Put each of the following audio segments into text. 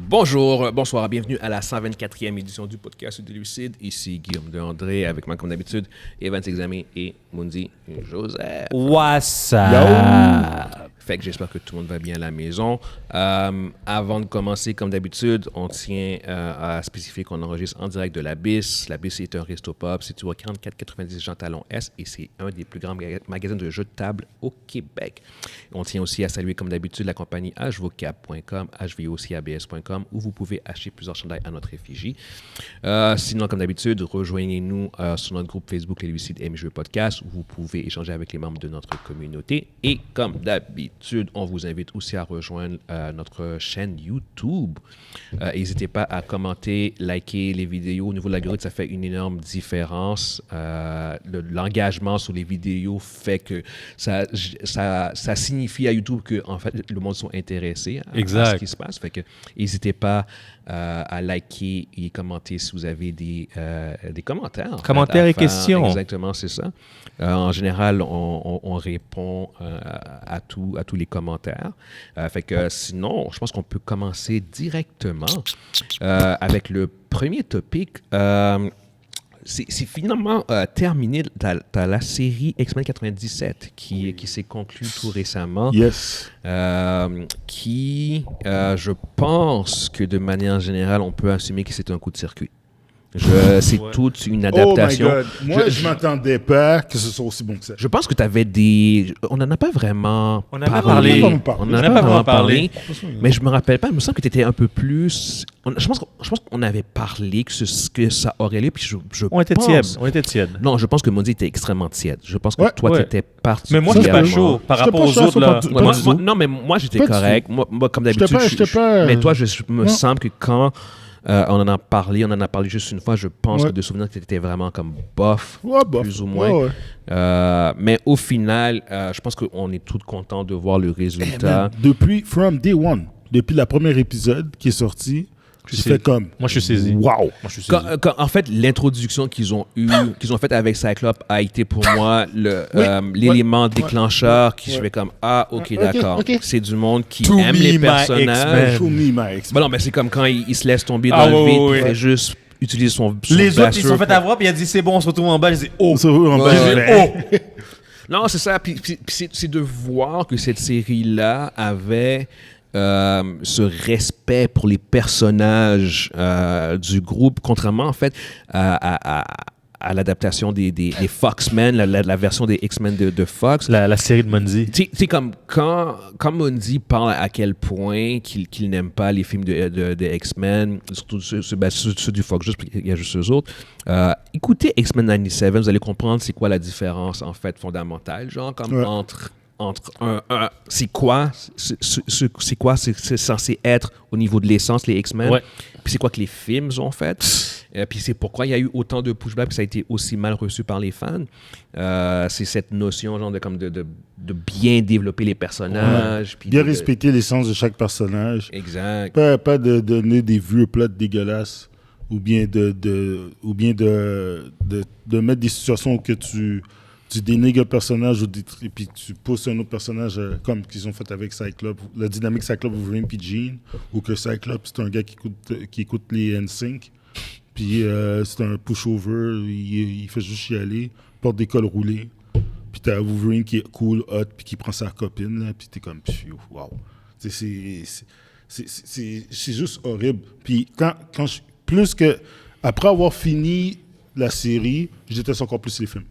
Bonjour, bonsoir, bienvenue à la 124e édition du podcast de Lucide. Ici Guillaume de André avec moi comme d'habitude, Evan Examé et Mundi Joseph. What's up? Fait que j'espère que tout le monde va bien à la maison. Avant de commencer, comme d'habitude, on tient à spécifier qu'on enregistre en direct de l'Abysse. L'Abysse est un resto-pub situé au 4490 Jean Talon Est et c'est un des plus grands magasins de jeux de table au Québec. On tient aussi à saluer, comme d'habitude, la compagnie hvocap.com, hvocabs.com, où vous pouvez acheter plusieurs chandails à notre effigie. Sinon, comme d'habitude, rejoignez-nous sur notre groupe Facebook Les Lucides Aiment Jeux Podcast, où vous pouvez échanger avec les membres de notre communauté. Et comme d'habitude, on vous invite aussi à rejoindre notre chaîne YouTube. N'hésitez pas à commenter, liker les vidéos. Au niveau de l'algorithme, ça fait une énorme différence. L'engagement sur les vidéos fait que ça signifie à YouTube que en fait, le monde sont intéressés à ce qui se passe. Fait que n'hésitez pas à liker et commenter si vous avez des commentaires. Commentaires et questions. Exactement, c'est ça. En général, on répond à tous les commentaires. Fait que sinon, je pense qu'on peut commencer directement avec le premier topic. C'est finalement terminé. T'as la série X-Men 97 qui s'est conclue tout récemment. Yes. Je pense que de manière générale, on peut assumer que c'est un coup de circuit. C'est toute une adaptation. Oh my God. Moi, je m'attendais pas que ce soit aussi bon que ça. Je pense que tu avais des... On n'en a pas vraiment parlé. On n'en a pas vraiment parlé. Mais je me rappelle pas. Il me semble que tu étais un peu plus... Je pense qu'on avait parlé que ça aurait lieu. Puis On était tiède. Non, je pense que Mondi était extrêmement tiède. Je pense que toi, tu étais particulièrement... Mais moi, je suis pas chaud par rapport aux autres. Là. Non, mais moi, j'étais correct. Moi, comme d'habitude... Mais toi, je me semble que quand... on en a parlé juste une fois. Je pense que de souvenir que tu étais vraiment comme bof, plus ou moins. Mais au final, je pense qu'on est tous contents de voir le résultat. From day one, depuis le premier épisode qui est sorti, j'ai fait comme... Moi, je suis saisi. Wow! En fait, l'introduction qu'ils ont faite avec Cyclope a été pour moi l'élément déclencheur qui je fais comme ok, d'accord. Okay. C'est du monde qui aime les personnages. To me, my X-Men. Bon, non, mais c'est comme quand il se laisse tomber dans le vide, il fait juste utiliser son les autres, ils se sont fait avoir, puis il a dit c'est bon, on se retrouve en bas. J'ai dit Non, c'est ça. Puis c'est de voir que cette série-là avait... ce respect pour les personnages du groupe, contrairement en fait à l'adaptation des Foxmen, la version des X-Men de Fox. La série de Mundi. Tu sais, comme quand Mundi parle à quel point qu'il n'aime pas les films de X-Men, surtout ceux du Fox, il y a juste eux autres. Écoutez X-Men 97, vous allez comprendre c'est quoi la différence en fait fondamentale, genre comme entre c'est quoi c'est censé être au niveau de l'essence les X-Men, puis c'est quoi que les films ont fait, puis c'est pourquoi il y a eu autant de pushback puis ça a été aussi mal reçu par les fans. C'est cette notion genre de bien développer les personnages, puis bien respecter l'essence de chaque personnage. Exact. Pas de donner des vieux plots dégueulasses ou bien de mettre des situations que tu dénigres un personnage et puis tu pousses un autre personnage comme qu'ils ont fait avec Cyclope, la dynamique Cyclope, Wolverine puis Jean, ou que Cyclope c'est un gars qui écoute les NSYNC, puis c'est un pushover, il fait juste chialer, porte des cols roulés, puis t'as Wolverine qui est cool, hot, puis qui prend sa copine, là, puis t'es comme wow. C'est juste horrible. Puis après avoir fini la série, je déteste encore plus les films.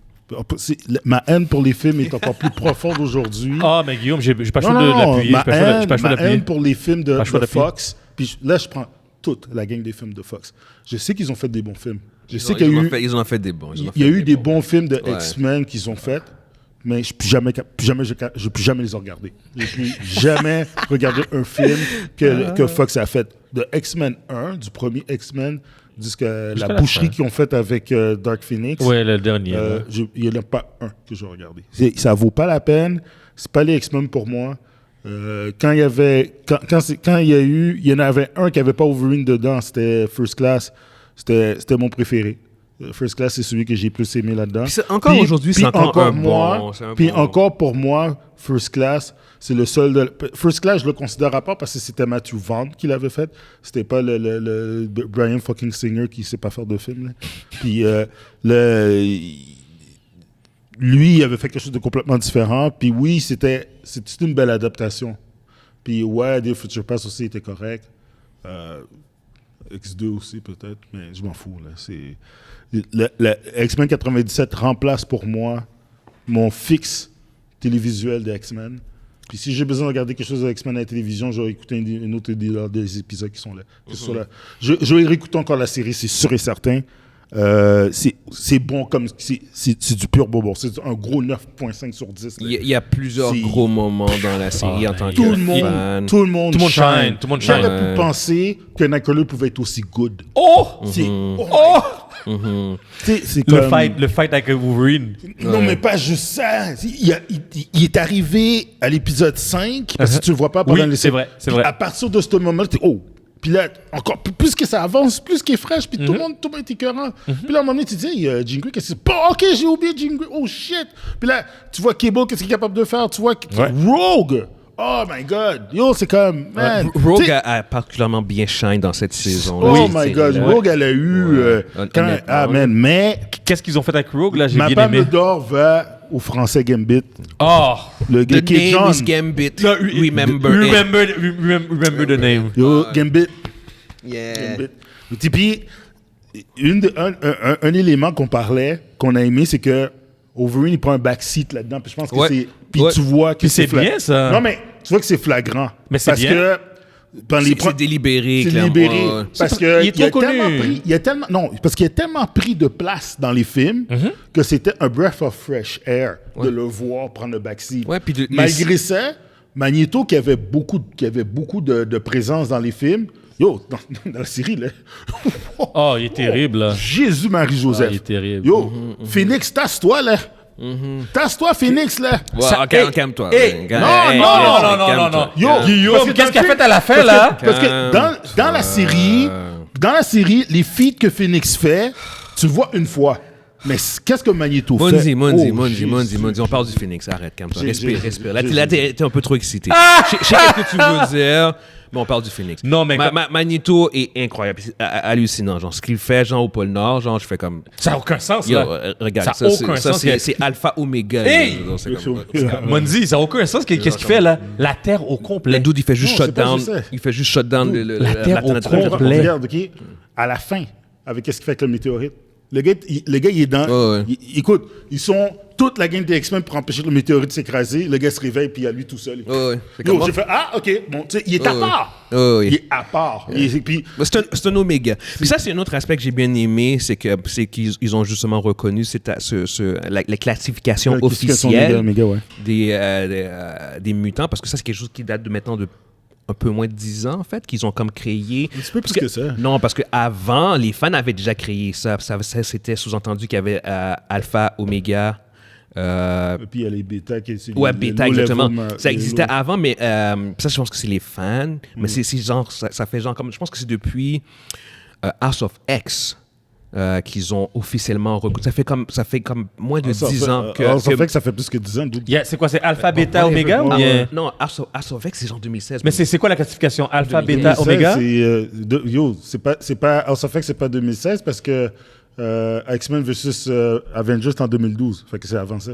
Ma haine pour les films est encore plus profonde aujourd'hui. Ah, mais Guillaume, j'ai pas le choix de l'appuyer. Ma haine pour les films de Fox. Puis là, je prends toute la gang des films de Fox. Je sais qu'ils ont fait des bons films. Ils ont fait des bons. Il y a eu des bons films de X-Men qu'ils ont fait, mais je ne peux jamais les regarder. Je ne peux jamais regarder un film que Fox a fait. De X-Men 1, du premier X-Men, jusqu'à la boucherie qu'ils ont faite avec Dark Phoenix. Oui, le dernier. Il n'y en a pas un que je vais regarder. Ça ne vaut pas la peine. Ce n'est pas les X-Men pour moi. Quand il y en avait un qui n'avait pas Wolverine dedans, c'était First Class. C'était mon préféré. First Class, c'est celui que j'ai plus aimé là-dedans. Encore aujourd'hui, c'est encore un bon. Puis encore pour moi, First Class, c'est le seul. First Class, je le considère à part parce que c'était Matthew Vaughn qui l'avait fait. C'était pas le Brian fucking Singer qui sait pas faire de film. Là. Puis lui, il avait fait quelque chose de complètement différent. Puis oui, c'était une belle adaptation. Puis ouais, Day of Future Past aussi était correct. X2 aussi peut-être, mais je m'en fous. Là. X-Men 97 remplace pour moi mon fixe télévisuel de X-Men. Puis si j'ai besoin de regarder quelque chose de X-Men à la télévision, je vais écouter un autre des épisodes qui sont là. Je vais réécouter encore la série, c'est sûr et certain. C'est bon comme c'est du pur bobo. C'est un gros 9.5 sur 10. Il y a plusieurs gros moments dans la série en tant que fan. Tout le monde shine. Tout le monde shine. J'aurais pu penser que Nightcrawler pouvait être aussi good. C'est comme... le fight avec Wolverine. Non, mais pas juste ça. Il est arrivé à l'épisode 5, parce que tu le vois pas pendant oui, c'est vrai. À partir de ce moment-là, t'es Puis là, encore plus que ça avance, plus qu'il est fraîche, puis tout le monde est écœurant. Puis là, à un moment donné, tu dis, Jean Grey, qu'est-ce que c'est? OK, j'ai oublié Jean Grey. Oh shit! Puis là, tu vois Cable, qu'est-ce qu'il est capable de faire? Tu vois Rogue! Oh my God! Yo, c'est comme, man! Rogue a particulièrement bien shine dans cette saison. Oh my God! Rogue, elle a eu... mais... Qu'est-ce qu'ils ont fait avec Rogue, là? J'ai ma bien aimé. palme d'or va au français Gambit. Oh! Le gars The qui est name John. is Gambit. No, Remember the name. Yo, Gambit. Yeah. Puis, un élément qu'on a aimé, c'est que Wolverine, il prend un backseat là-dedans. Puis je pense que c'est... Puis tu vois que puis c'est bien, ça. Non, mais tu vois que c'est flagrant. Mais c'est parce bien. Que c'est délibéré, c'est clairement. délibéré. Parce que il est trop connu. Parce qu'il a tellement pris de place dans les films que c'était un breath of fresh air de le voir prendre le backseat. Ouais, puis Malgré ça, Magneto, qui avait beaucoup de présence dans les films, yo, dans la série, là. Oh, il est terrible, là. Jésus-Marie-Joseph. Il est terrible. Yo, Phoenix, tasse-toi, là. Tasse-toi, Phoenix, là. Ouais, calme-toi. Non. Yo, Guillaume, qu'est-ce qu'il a fait à la fin, là? Parce que dans la série, les feats que Phoenix fait, tu le vois une fois. Mais qu'est-ce que Magneto fait? Monzi, on parle du Phoenix. Arrête, calme-toi. Respire. Là, t'es un peu trop excité. Je sais ce que tu veux dire, mais on parle du Phoenix. Non, mais... Magneto est incroyable. C'est hallucinant. Genre, ce qu'il fait, genre, au pôle Nord, genre, je fais comme... Ça n'a aucun sens, là. Regarde, ça n'a aucun sens. C'est Alpha Omega. Hey! Monzi, ça n'a aucun sens. Qu'est-ce qu'il fait, là? La Terre au complet. Le dude, il fait juste shutdown. Il fait juste shutdown la Terre au complet. Regarde, OK? À la fin, avec qu'est-ce qu'il fait avec le météorite? Le gars, il est dans... Écoute, ils sont... Toute la gang des X-Men pour empêcher le météorite de s'écraser. Le gars se réveille, puis il y a lui tout seul. J'ai fait, OK, bon, tu sais, il est à part. Il est à part. C'est un Oméga. Puis ça, c'est un autre aspect que j'ai bien aimé, c'est qu'ils ont justement reconnu la classification officielle des mutants, parce que ça, c'est quelque chose qui date de maintenant de un peu moins de 10 ans, en fait, qu'ils ont comme créé... Un petit peu plus que ça. Non, parce qu'avant, les fans avaient déjà créé ça. Ça c'était sous-entendu qu'il y avait Alpha, Oméga... Et puis il y a les bêta qui est... Ouais, bêta, exactement. Ça existait avant, mais ça, je pense que c'est les fans. Mais c'est genre... Ça fait genre comme... Je pense que c'est depuis House of X qu'ils ont officiellement recruté. Ça fait comme moins de 10 ans que... Ça fait que ça fait plus que 10 ans. C'est quoi, c'est Alpha, Beta, Oméga? Non, House of X, c'est genre 2016. Mais c'est quoi la classification? Alpha, Beta, Oméga? C'est pas... House of X, c'est pas 2016 parce que X-Men versus Avengers, c'est en 2012. Fait que c'est avancé.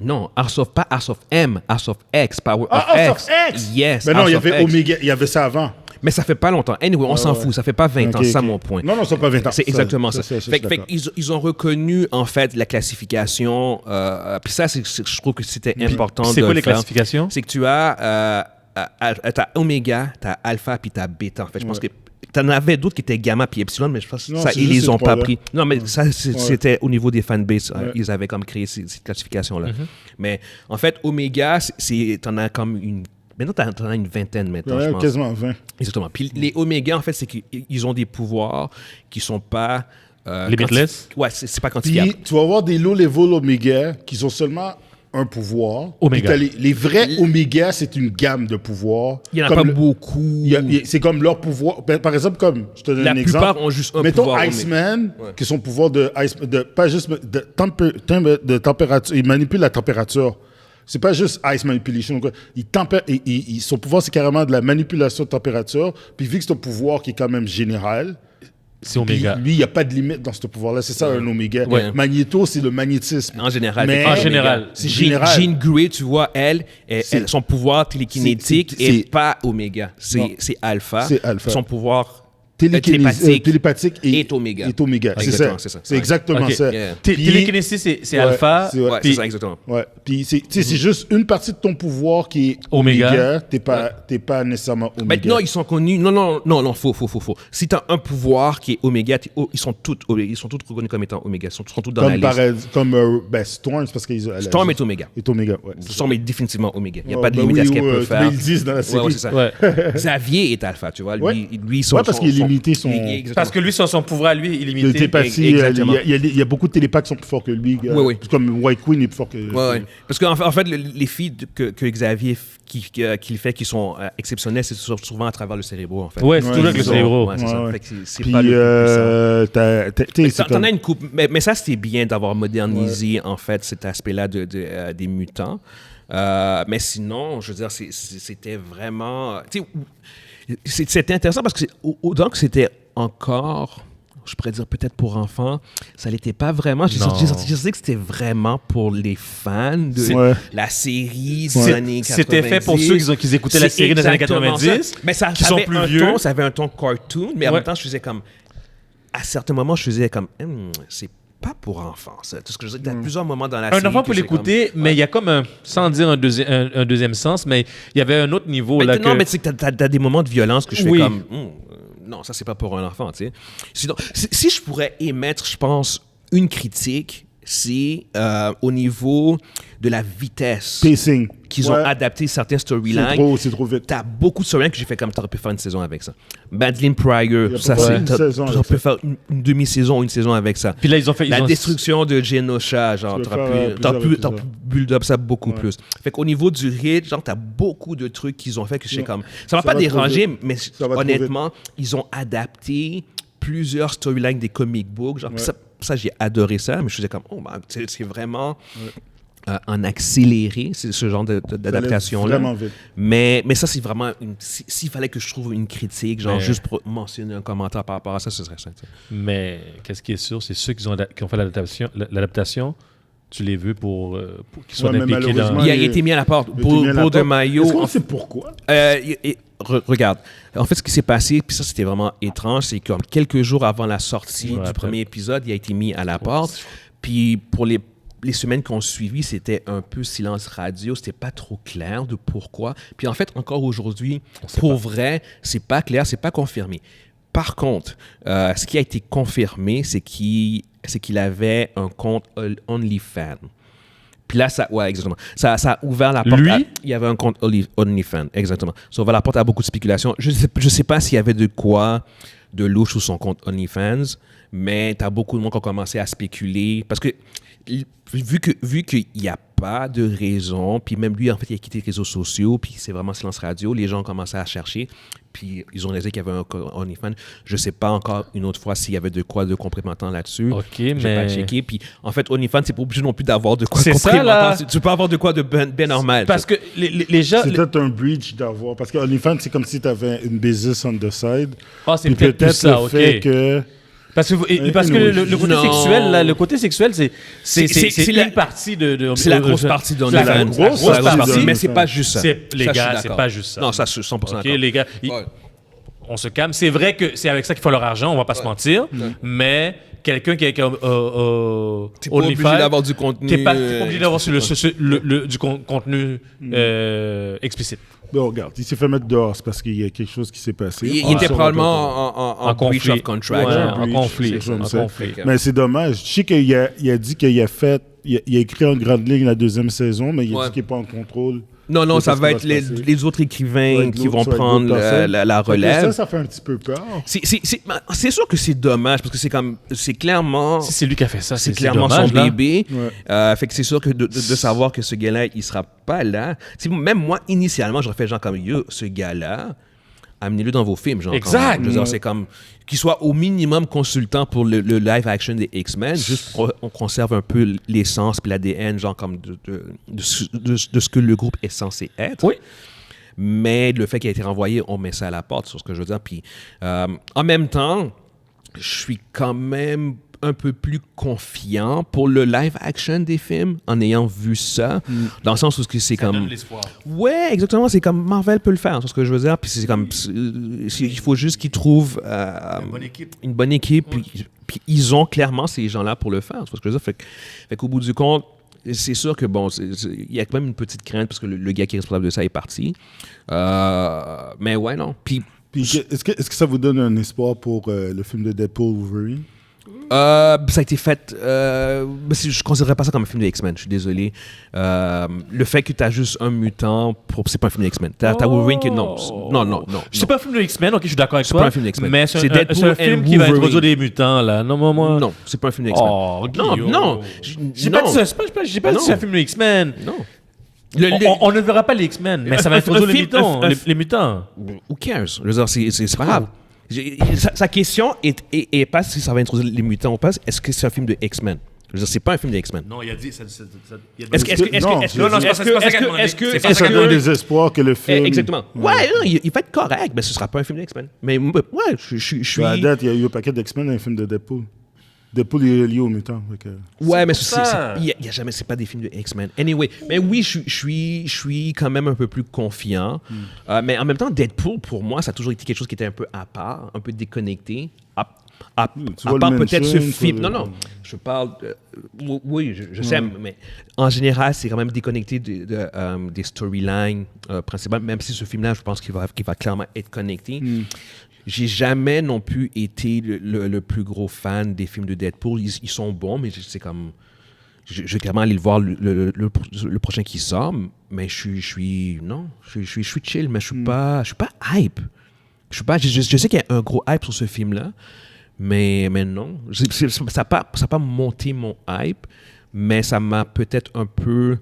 Non, pas House of M, House of X, Power of X. House of X! Yes, mais non, il y avait Omega, il y avait ça avant. Mais ça fait pas longtemps. Anyway, on s'en fout. Ça fait pas 20 ans, c'est ça mon point. Non, ça fait pas 20 ans. C'est exactement ça. Ils ont reconnu, en fait, la classification. Puis ça, je trouve que c'était important de c'est quoi les faire. classifications? C'est que tu as Oméga, tu as Alpha, puis tu as Bêta. En fait, je pense que tu en avais d'autres qui étaient Gamma puis Epsilon, mais je pense que ça, ils les ont pas pris. Non, mais ça, c'était au niveau des fanbases. Ils avaient comme créé cette classification-là. Mais en fait, Oméga, t'en as comme une... Maintenant, t'en as une vingtaine maintenant, je pense. Quasiment 20. Exactement. Puis les Oméga, en fait, c'est qu'ils ont des pouvoirs qui sont pas... Limitless? Ouais, c'est pas quantifiable. Puis tu vas avoir des low-level Oméga qui sont seulement un pouvoir. Oméga. Puis t'as les vrais Oméga, c'est une gamme de pouvoirs. Il n'y en a Comme pas beaucoup. c'est comme leur pouvoir. Par exemple, comme je te donne La un plupart exemple. ont juste un Mettons pouvoir. Iceman, qui son pouvoir pas juste de température. Il manipule la température. C'est pas juste ice manipulation. Son pouvoir, c'est carrément de la manipulation de température. Puis vu que c'est un pouvoir qui est quand même général, C'est Oméga. lui, il n'y a pas de limite dans ce pouvoir-là. C'est ça, un Oméga. Ouais. Magnéto, c'est le magnétisme. En général. Mais- En général. C'est général. Jean Grey, tu vois, son pouvoir télékinétique c'est- n'est pas Oméga. Non. C'est Alpha. C'est Alpha. Son pouvoir télépathique est Oméga. Est Oméga. C'est Exactement, ça. c'est ça. C'est exactement Ok. ça. Yeah. Puis- Télékinésie, c'est Ouais, alpha. c'est- ouais. Ouais, Puis- c'est ça, exactement. Ouais. Puis c'est juste une partie de ton pouvoir qui est Oméga. Oméga. T'es pas nécessairement Oméga. Maintenant, ils sont connus. Non, faux. Si tu as un pouvoir qui est Oméga, ils sont tous reconnus comme étant Oméga. Ils sont tous dans la liste. Comme Storm, c'est parce qu'ils Storm est Oméga. est Oméga. Ouais. Storm est définitivement Oméga. Il n'y a Ouais, pas de ben limite oui, à ce qu'elle peut mais faire. ils le disent dans la série. Ouais, c'est ça. Ouais. Xavier est Alpha, tu vois. Ouais. Lui Ouais, parce qu'il est limité, son- Exactement. Parce que lui, son pouvoir à lui, De illimité. télépathie, Exactement. il y a beaucoup de télépathes qui sont plus forts que lui. Oui. Comme White Queen est plus fort que... Ouais. Parce qu'en fait, les filles que Xavier qu'il fait qui sont exceptionnelles, c'est souvent à travers le cérébro, en fait. Ouais, c'est Ouais, tout avec le c'est cérébro. Ouais, c'est ça. Ouais. Fait que c'est Puis, pas le plus puissant. t'as... T'en as une coupe, mais ça, c'était bien d'avoir modernisé, en fait, cet aspect-là des mutants. Mais sinon, je veux dire, c'était vraiment... tu sais, c'était intéressant parce que autant que c'était encore... Je pourrais dire peut-être pour enfants, ça l'était pas vraiment. Je sais que c'était vraiment pour les fans de Ouais. la série des années 90. C'était fait pour ceux qui écoutaient la C'est série des années exactement 90, ça. Mais ça qui sont avait plus un vieux. ton, ça avait un ton cartoon, mais en Ouais. même temps, je faisais comme... À certains moments, je faisais comme... c'est pas pour enfants, ça. Tout ce que je veux dire, il y a plusieurs moments dans la série... Un enfant que peut c'est l'écouter, comme- mais il y a comme sans dire un deuxième sens, mais il y avait un autre niveau. Mais là, non, que... mais tu sais que t'as des moments de violence que je fais Oui. comme... non, ça, c'est pas pour un enfant, tu sais. Sinon, si je pourrais émettre, je pense, une critique, c'est au niveau de la vitesse Pacing. qu'ils ont Ouais. adapté certains storylines. C'est trop vite. T'as beaucoup de storylines que j'ai fait comme t'aurais pu faire une saison avec ça. Madeline Pryor, ça pas c'est... une saison T'aurais avec pu ça. faire une demi-saison, une saison avec ça. Puis là, ils ont fait... La ils ont... destruction de Genosha, genre, Tu peux t'aurais faire pu plusieurs build up ça beaucoup Ouais. plus. Fait qu'au niveau du rythme, genre, t'as beaucoup de trucs qu'ils ont fait que je sais Ouais. comme... Ça m'a Ça pas va déranger, trop vite. mais Ça va trop honnêtement, ils ont adapté plusieurs storylines des comic books. Genre, Ouais. ça, j'ai adoré ça, mais je faisais comme, c'est vraiment... en accéléré, c'est ce genre d'adaptation-là. Vraiment vite. Mais ça, c'est vraiment... S'il fallait que je trouve une critique, genre Mais- juste pour mentionner un commentaire par rapport à ça, ce serait ça. tu sais. Mais qu'est-ce qui est sûr, c'est ceux qui ont fait l'adaptation, tu les veux pour qu'ils soient Ouais, mais impliqués dans... malheureusement, Il a été mis à la porte. Beau de maillot. Est-ce qu'on sait pourquoi? Regarde, en fait, ce qui s'est passé, puis ça, c'était vraiment étrange, c'est que quelques jours avant la sortie Ouais, du après. premier épisode, il a été mis à la porte. Puis pour les semaines qui ont suivi, c'était un peu silence radio. C'était pas trop clair de pourquoi. Puis en fait, encore aujourd'hui, pour vrai, c'est pas clair, c'est pas confirmé. Par contre, ce qui a été confirmé, c'est qu'il avait un compte OnlyFans. Puis là, ouais, exactement. Ça a ouvert la porte. Lui? Il y avait un compte OnlyFans, exactement. Ça a ouvert la porte à beaucoup de spéculations. Je sais pas s'il y avait de quoi de louche sur son compte OnlyFans, mais tu as beaucoup de monde qui ont commencé à spéculer. Parce que, vu qu'il n'y a pas de raison, puis même lui, en fait, il a quitté les réseaux sociaux, puis c'est vraiment silence radio, les gens ont commencé à chercher, puis ils ont réalisé qu'il y avait un OnlyFans. Je ne sais pas encore une autre fois s'il y avait de quoi de complémentant là-dessus. OK, J'ai mais... pas checké. Puis, en fait, OnlyFans, c'est pas obligé non plus d'avoir de quoi C'est ça, complémentant. là. Tu peux avoir de quoi de ben normal. Parce que les gens... C'est peut-être un breach d'avoir. Parce que OnlyFans, c'est comme si tu avais une business on the side. Ah, c'est Puis peut-être plus ça, le OK. fait que. Parce que le côté Non. sexuel, là, le côté sexuel, c'est c'est une la- partie de C'est la grosse partie C'est la d'OnlyFans. grosse C'est la grosse partie, mais c'est pas juste ça. Les Ça, je gars, suis c'est d'accord. pas juste ça. Non, ça, je suis 100% OK, d'accord. les gars, Ouais. on se calme. C'est vrai que c'est avec ça qu'ils font leur argent, on va pas se mentir, mais quelqu'un qui est T'es pas obligé OnlyFans, d'avoir du contenu. t'es pas obligé d'avoir du contenu explicite. Bon, regarde, il s'est fait mettre dehors, c'est parce qu'il y a quelque chose qui s'est passé. Il Ah, était ça, probablement en breach of contract. Ouais, genre. en conflit. c'est comme En ça. conflit. Mais c'est dommage. Je sais qu'il a dit qu'il a fait. Il a écrit en grande ligne la deuxième saison, mais il a Ouais. dit qu'il n'est pas en contrôle. Non, ça qu'est-ce va qui être se passer. les autres écrivains Ouais, qui vont ça va être prendre d'autres personnes. la Fait que relève. Ça fait un petit peu peur. C'est sûr que c'est dommage parce que c'est clairement. Si c'est lui qui a fait ça, C'est clairement dommage, son là. bébé. Ouais. Fait que c'est sûr que de savoir que ce gars-là, il sera pas là. Même moi, initialement, j'aurais fait genre comme yo, ce gars-là, amenez-le dans vos films. Genre, Exact. Je veux dire, Ouais. c'est comme qu'il soit au minimum consultant pour le live action des X-Men, juste pour qu'on conserve un peu l'essence puis l'ADN, genre comme de ce que le groupe est censé être. Oui. Mais le fait qu'il a été renvoyé, on met ça à la porte, sur ce que je veux dire. Puis en même temps, je suis quand même un peu plus confiant pour le live action des films en ayant vu ça, dans le sens où c'est comme... l'espoir. Ouais, exactement, c'est comme Marvel peut le faire, c'est ce que je veux dire. Puis c'est comme... il faut juste qu'ils trouvent une bonne équipe, puis ils ont clairement ces gens-là pour le faire, c'est ce que je veux dire. Fait qu'au bout du compte, c'est sûr que, bon, il y a quand même une petite crainte parce que le gars qui est responsable de ça est parti. Mais ouais, non. Puis Est-ce que ça vous donne un espoir pour le film de Deadpool Wolverine? ça a été fait. Je ne considérerais pas ça comme un film de X-Men, je suis désolé. Le fait que tu as juste un mutant, c'est pas un film de X-Men. T'as Wolverine qui. Non. C'est pas un film de X-Men, ok, je suis d'accord avec toi. pas un film d'X-Men. Mais C'est c'est Deadpool un film and qui va Wolverine. introduire des mutants, là. Non, moi. Non, c'est pas un film de X-Men. Oh, non, Guillaume. non. J'ai pas dit ça, j'ai pas dit que c'est un film de X-Men. Non. On ne verra pas les X-Men, mais ça va introduire les mutants. Who cares? Je veux dire, c'est pas grave. Sa question est pas si ça va introduire les mutants ou pas, est-ce que c'est un film de X-Men? Je veux dire, c'est pas un film de X-Men. Non, il a dit... Ça donne des espoirs que le film... Exactement. Ouais, non, il va être correct, mais ce sera pas un film d'X-Men. Mais ouais, je suis... À date, il y a eu un paquet d'X-Men dans un film de Deadpool. Deadpool est lié aux mutants. Ouais, mais ça. il y a jamais, c'est pas des films de X-Men. Anyway, mais oui, je suis quand même un peu plus confiant. Mais en même temps, Deadpool, pour moi, ça a toujours été quelque chose qui était un peu à part, un peu déconnecté. À vois part le peut-être ce mention, film. tu vois Non, je parle. Oui, je sais, mais en général, c'est quand même déconnecté des storylines principales, même si ce film-là, je pense qu'il va clairement être connecté. J'ai jamais non plus été le plus gros fan des films de Deadpool. Ils sont bons, mais c'est comme... Je vais clairement aller le voir le prochain qui sort, mais je suis chill, mais je suis pas hype. Je sais qu'il y a un gros hype sur ce film-là, mais non. Ça n'a pas monté mon hype, mais ça m'a peut-être un peu...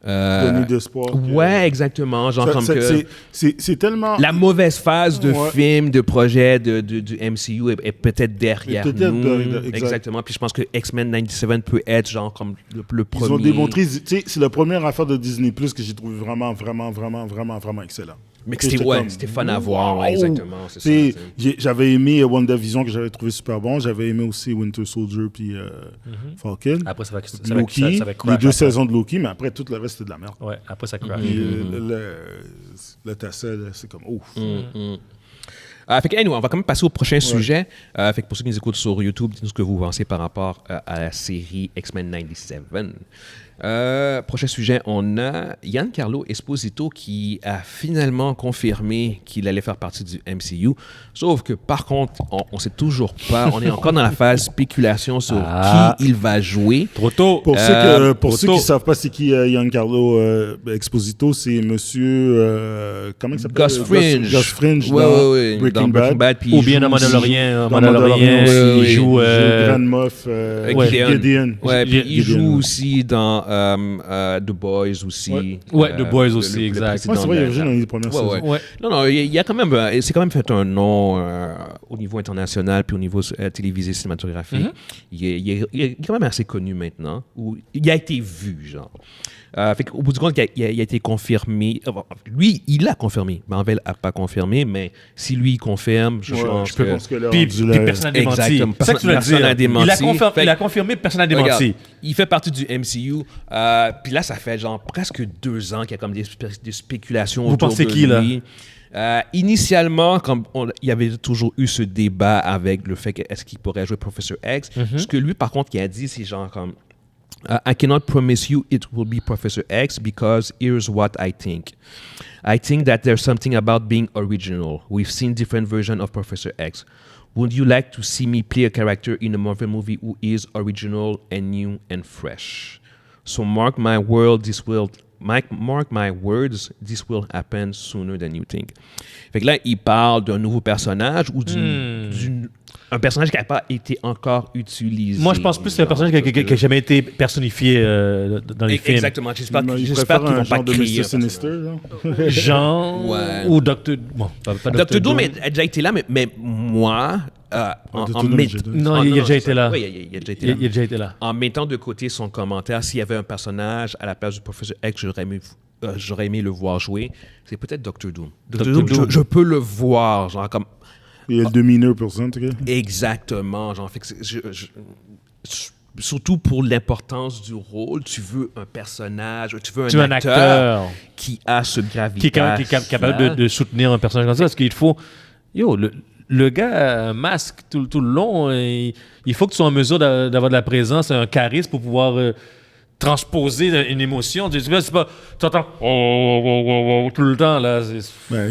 Donner d'espoir. Ouais, exactement. Genre comme que... C'est tellement... La mauvaise phase de film, de projet du MCU est peut-être derrière nous. Exactement. Puis je pense que X-Men 97 peut être genre comme le premier... Ils ont démontré... Tu sais, c'est la première affaire de Disney+, que j'ai trouvé vraiment excellent. Mais c'était fun à voir, ouais, exactement. C'est ça, j'avais aimé WandaVision, que j'avais trouvé super bon. J'avais aimé aussi Winter Soldier puis Falcon. Après, ça va Loki, les 2 saisons de Loki, mais après, tout le reste, c'était de la merde. Ouais, après, ça crash. Le Tassel, c'est comme ouf. Fait que, anyway, on va quand même passer au prochain sujet. Fait que pour ceux qui nous écoutent sur YouTube, dites-nous ce que vous pensez par rapport à la série X-Men 97. Prochain sujet, on a Giancarlo Esposito qui a finalement confirmé qu'il allait faire partie du MCU. Sauf que, par contre, on ne sait toujours pas. On est encore dans la phase spéculation sur qui il va jouer. Trop tôt. Pour ceux qui ne savent pas c'est qui Giancarlo Esposito, c'est monsieur... comment il s'appelle? Gus Fringe. Gus Fringe Ouais, Breaking Bad. Puis Ou bien dans Mandalorian. Il joue... Grand Moff, Gideon. Ouais, puis il joue aussi dans The Boys aussi. Ouais, The Boys aussi, exact. Ouais, c'est vrai, il a joué dans les premières saisons. Ouais. Non, il y a quand même... c'est quand même fait un nom au niveau international puis au niveau télévisé, cinématographique. Il est quand même assez connu maintenant. Il a été vu, genre. Fait qu'au bout du compte, il a été confirmé. Lui, il a confirmé. Marvel n'a pas confirmé, mais si lui, il confirme, je pense que... Puis personne n'a démenti. Exactement. C'est ça que tu veux dire. N'a démenti. Il a confirmé, personne n'a démenti. Regarde, il fait partie du MCU. Puis là, ça fait genre presque 2 ans qu'il y a comme des spéculations autour de lui. Vous pensez qui, là? Initialement, il y avait toujours eu ce débat avec le fait qu'est-ce qu'il pourrait jouer Professor X. Ce que lui, par contre, il a dit, c'est genre comme... I cannot promise you it will be Professor X because here's what I think. I think that there's something about being original. We've seen different versions of Professor X. Would you like to see me play a character in a Marvel movie who is original and new and fresh? So mark my word, this will mark my words, this will happen sooner than you think. Fait que là, il parle d'un nouveau personnage ou un personnage qui n'a pas été encore utilisé. Moi, je pense plus que c'est un personnage qui n'a jamais été personnifié dans les films. Exactement. J'espère qu'ils un vont genre pas de créer. Mr. Sinister, genre. Jean Ouais. ou Dr. Bon, pas Dr. Doom a déjà été là, mais moi, Dr. Doom, j'ai déjà- Non, il a déjà été là. Oui, il a déjà été Il là. a déjà été là. En mettant de côté son commentaire, s'il y avait un personnage à la place du Professeur X, j'aurais aimé le voir jouer, c'est peut-être Dr. Doom. Dr. Doom, Doom. je peux le voir, genre comme... Il y a le demeanor pour ça, en tout cas. Exactement, genre, fait que surtout pour l'importance du rôle, tu veux un personnage, tu veux un acteur qui a ce gravitas. Qui est capable de soutenir un personnage comme ça. Parce qu'il faut... Le gars masque tout le long. Il faut que tu sois en mesure d'avoir de la présence, un charisme pour pouvoir transposer une émotion. Tu sais pas... Tu entends... tout le temps, là.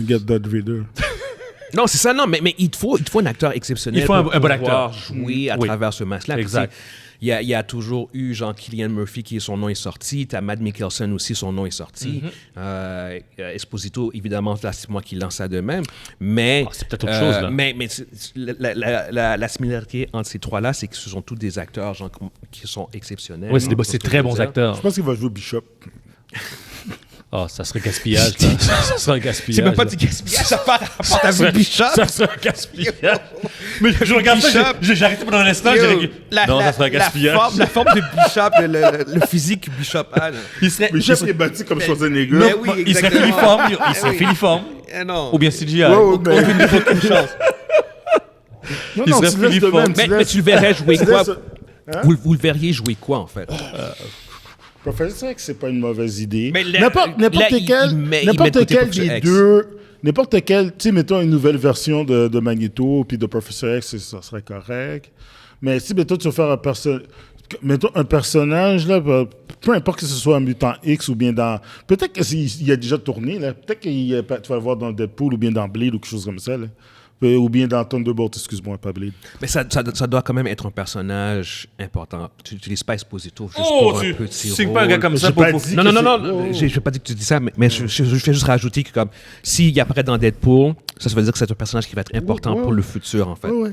Get Darth Vader. Non, c'est ça, non, mais il te faut un acteur exceptionnel. Il faut un pour bon pouvoir acteur. jouer à Oui. travers ce masque-là. Exact. Il y a toujours eu Jean Cillian Murphy son nom est sorti. T'as Matt Mikkelsen aussi, son nom est sorti. Esposito, évidemment, là, c'est moi qui lance ça de même. Mais c'est peut-être autre chose, là. Mais la similarité entre ces trois-là, c'est que ce sont tous des acteurs genre, qui sont exceptionnels. Oui, c'est très bons acteurs. Je pense qu'il va jouer Bishop. Oh, ça serait gaspillage, ça. Ça serait un gaspillage. C'est même pas là. du gaspillage, ça part à vu Bishop. Ça serait un gaspillage. Mais je regarde ça, j'ai arrêté pendant un instant. Non, ça serait un gaspillage. La forme de Bishop, le physique que Bishop a. Là. Bishop est bâti comme Schwarzenegger. Mais oui, Il serait exactement. filiforme. Il Eh serait oui. filiforme. Eh non. Ou bien CGI. Ouais, mais... Aucune chance. Non, Il non, serait tu laisses de filiforme. même, tu Mais laisses- tu le verrais jouer tu quoi? laisses- Hein? Vous le verriez jouer quoi, en fait? Professeur X, c'est pas une mauvaise idée. Mais là, N'importe il met de n'importe côté quel Professeur des X. deux, n'importe quel, tu sais, mettons une nouvelle version de Magneto puis de Professeur X, ça serait correct. Mais si, mettons, tu veux faire un personnage, là, peu importe que ce soit un mutant X ou bien dans... Peut-être qu'il a déjà tourné, là. Peut-être que tu vas le voir dans Deadpool ou bien dans Blade ou quelque chose comme ça, là. Ou bien dans Thunderbolt, excuse-moi, pas Blade. Mais ça doit quand même être un personnage important. Tu n'utilises pas Esposito juste pour un petit c'est rôle. pas un gars comme ça J'ai pour... pas dit Non, que non, non, c'est- non. Je ne vais pas dire que tu dis ça, mais je fais juste rajouter que comme s'il apparaît dans Deadpool, ça veut dire que c'est un personnage qui va être important Ouais. pour le futur, en fait. Ouais,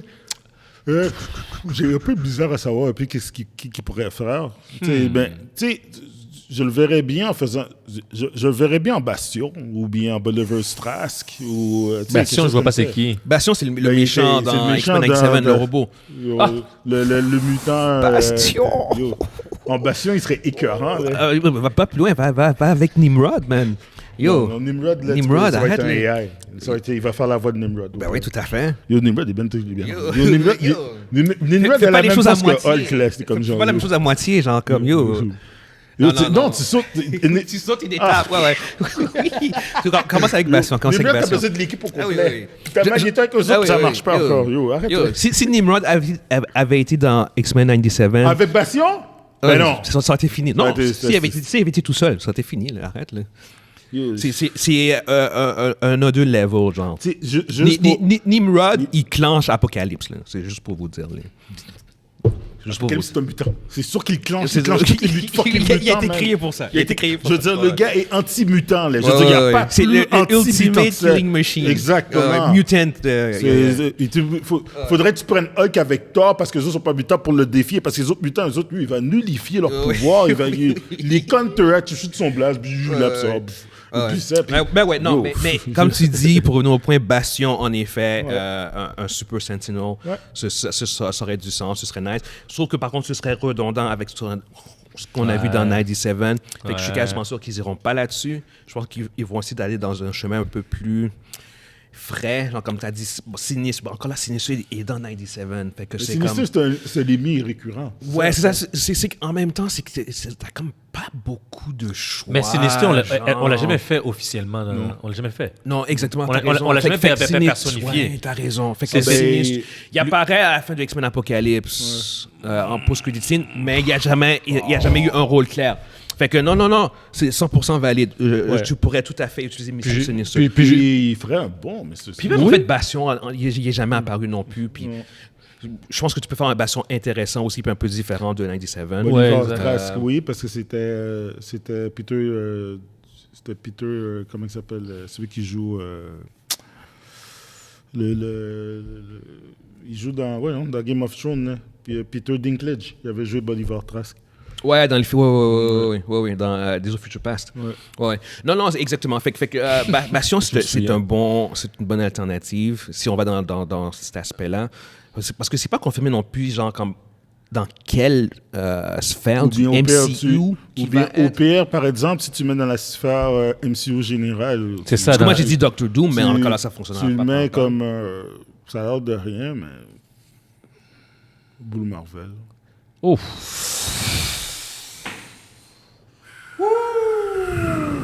ouais. J'ai un peu bizarre à savoir un peu qu'est-ce qu'il pourrait faire. Tu sais, je le verrais bien en faisant... Je le verrais bien en Bastion ou bien en Bolivar's Trask. Ou, tu sais, quelque Bastion, je chose vois comme pas c'est ça. qui. Bastion, c'est le Ben, méchant c'est le dans méchant X-Men 97, le robot. Le mutant... Bastion. En Bastion, il serait écœurant. Là. Va pas plus loin, va avec Nimrod, man. Yo. Non, Nimrod, là, Nimrod, ça va être arrête, un là. AI. Il va faire la voix de Nimrod. Ben oui, tout à fait. Yo, Nimrod est bien bien. Yo. Nimrod, Yo. Nimrod Fais a pas la les même choses à chose que moitié. Hulk, là. C'est comme Fais genre... pas la même chose à moitié, genre comme yo. Non, tu sautes... Tu sautes une étape, ouais. Oui. Tu commences avec Bastion, commence avec Nimrod, t'as Bastion. besoin de l'équipe au Ah oui, complet. oui. T'as Magneto avec eux autres, ça marche pas encore. Yo, arrête. Si Nimrod avait été dans X-Men 97... Avec Bastion? Ben non. Ça aurait été fini. Non, Ouais, s'il avait été tout seul, ça aurait été fini, là. Arrête, là. Yo, C'est un autre level, genre. tu sais, juste pour... Nimrod, il clenche Apocalypse, là. C'est juste pour vous dire, là. Juste pour Quel vous c'est un mutant. C'est sûr qu'il clenche. C'est- Il clenche tous les fucking mutants. Il a été man. créé pour ça. Il a été créé pour ça. Je veux dire, le gars est anti-mutant. Là. Je veux Ouais, dire, il n'y a ouais, pas ouais. C'est plus le anti-mutant ultimate que ça. killing machine. Exactement. Mutant. Faudrait que tu prennes Hulk avec Thor parce que les autres sont pas mutants pour le défier. Parce que les autres mutants, lui, il va nullifier leur pouvoir. Les counteract, tu chutes son blast, puis il l'absorbe. Puis ça, puis- Ouais, non, Yo. mais comme tu dis, pour revenir au point, Bastion, en effet, un Super Sentinel, Ouais. ça aurait du sens, ce serait nice. Sauf que par contre, ce serait redondant avec ce qu'on a vu dans 97. Fait que je suis quasiment sûr qu'ils iront pas là-dessus. Je pense qu'ils vont essayer d'aller dans un chemin un peu plus frais, genre comme tu as dit, Sinistre. Bon, encore là, Sinistre est dans 97. Fait que c'est Sinister, comme... c'est l'ennemi récurrent. Ouais, c'est ça. C'est qu'en même temps, c'est que t'as comme pas beaucoup de choix. Mais Sinister, on l'a genre. jamais fait officiellement. On l'a jamais fait. Non, exactement. On t'as l'a- raison. on l'a jamais fait que personnifié. Ouais, t'as raison. Fait que C'est- c'est ben, Sinistre. Il apparaît à la fin de X-Men Apocalypse en post-credit scene, mais il n'y a jamais eu un rôle clair. Fait que non, c'est 100% valide. Ouais. Tu pourrais tout à fait utiliser Mr. Puis- Sinister. Puis il ferait un bon, mais c'est Puis même en fait, Bastion, il n'est jamais apparu non plus. Puis je pense que tu peux faire un Bastion intéressant aussi, puis un peu différent de 97. Bolivar Ouais, Trask, oui, parce que c'était Peter. C'était Peter, comment il s'appelle, celui qui joue. Il joue dans Game of Thrones. Là. Puis Peter Dinklage, il avait joué Bolivar Trask. Ouais, dans le film, ouais, dans Days of Future Past. Ouais. Non, c'est exactement. Fait que Bastion, c'est une bonne alternative si on va dans cet aspect-là. Parce que c'est pas confirmé non plus, genre comme dans quelle sphère du MCU Ou bien OPR, par exemple, si tu mets dans la sphère MCU générale. C'est ça. Moi, j'ai dit Doctor Doom, mais encore là, ça fonctionnera pas. Tu le mets pas. comme. Ça a l'air de rien, mais. Blue Marvel. Ouf.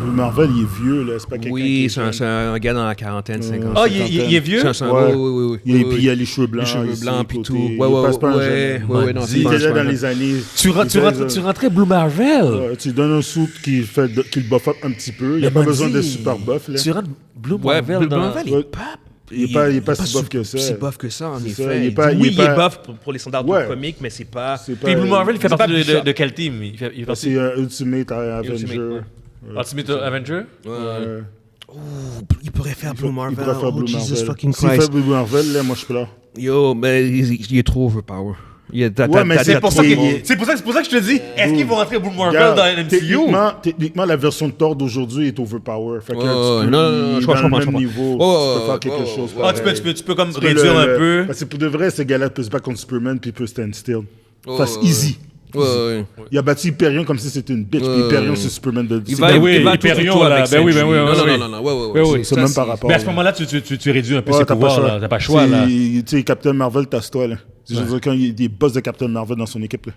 Blue Marvel, il est vieux, là. C'est pas quelqu'un Oui, c'est un gars dans la quarantaine, 50. Ah, il est vieux? Oui. Et puis il y a les cheveux blancs. Les cheveux ici, blancs, côté. puis tout. Il passe pas un jeune. Non, Il était là dans les années. Tu rentrais Blue Marvel? Tu donnes un suit qui le buff up un petit peu. Il n'y a pas besoin de super buff. Là. Tu rentres Blue Ouais, Marvel Blue dans... Marvel, il est pas si buff que ça. Si buff que ça, en C'est effet. ça, Il est buff pour les standards Ouais. du comique, mais c'est pas... Puis Blue Marvel, il fait c'est partie pas Bishop. de quel team? Il fait partie C'est Ultimate Avenger. ouais. Ultimate Avenger? Ouais. Il pourrait faire Blue Marvel. Il pourrait faire Blue Jesus Marvel. fucking S'il fait Christ. Blue Marvel, là, moi je pleure. Yo, mais il est trop overpower. Mais C'est pour ça que je te dis, est-ce qu'ils vont rentrer Blue Marvel dans le MCU? Techniquement, la version de Thor d'aujourd'hui est overpower. Fait que non, je dans comprends. le même niveau, tu peux faire quelque chose. Ah, pareil. tu peux comme Tu peux réduire un peu. Parce que pour de vrai, ce gars-là peut se battre contre Superman puis il peut stand still. Face easy. Ouais. Il a battu Hyperion comme si c'était une bitch. Puis Hyperion, c'est Superman de Il c'est va comme- oui, tout Hyperion, autour là. avec Ben oui, Sentry. Non, Ouais. c'est Ça, même par rapport. Mais à ce moment-là, tu réduis un peu Ouais, ses t'as pouvoirs. Là. T'as pas le choix. Là. Tu sais, Captain Marvel, t'as ce toi, là. Je veux dire, quand il y a des boss de Captain Marvel dans son équipe, là.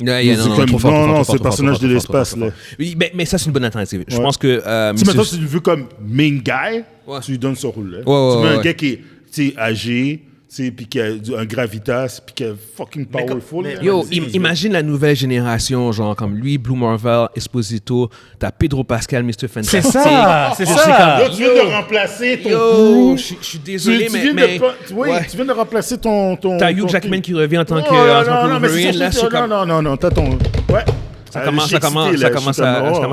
C'est le personnage de l'espace, là. Oui, mais ça, c'est une bonne alternative. Je Ouais. pense que... Si maintenant tu le veux comme main guy, tu lui donnes ce rôle-là. Tu mets un gars qui est tu sais, âgé, tu sais, puis qui a un gravitas, puis qui est fucking powerful. là. Yo, imagine la nouvelle génération, genre comme lui, Blue Marvel, Esposito, t'as Pedro Pascal, Mr. Fantastic. C'est ça! Là, tu viens de remplacer ton Yo, crew. je suis désolé, Tu mais... viens mais de tu viens de remplacer ton t'as Hugh ton Jackman team. qui revient en tant que Non, mais Wolverine, là, c'est comme... non, t'as ton... Ouais. Ça commence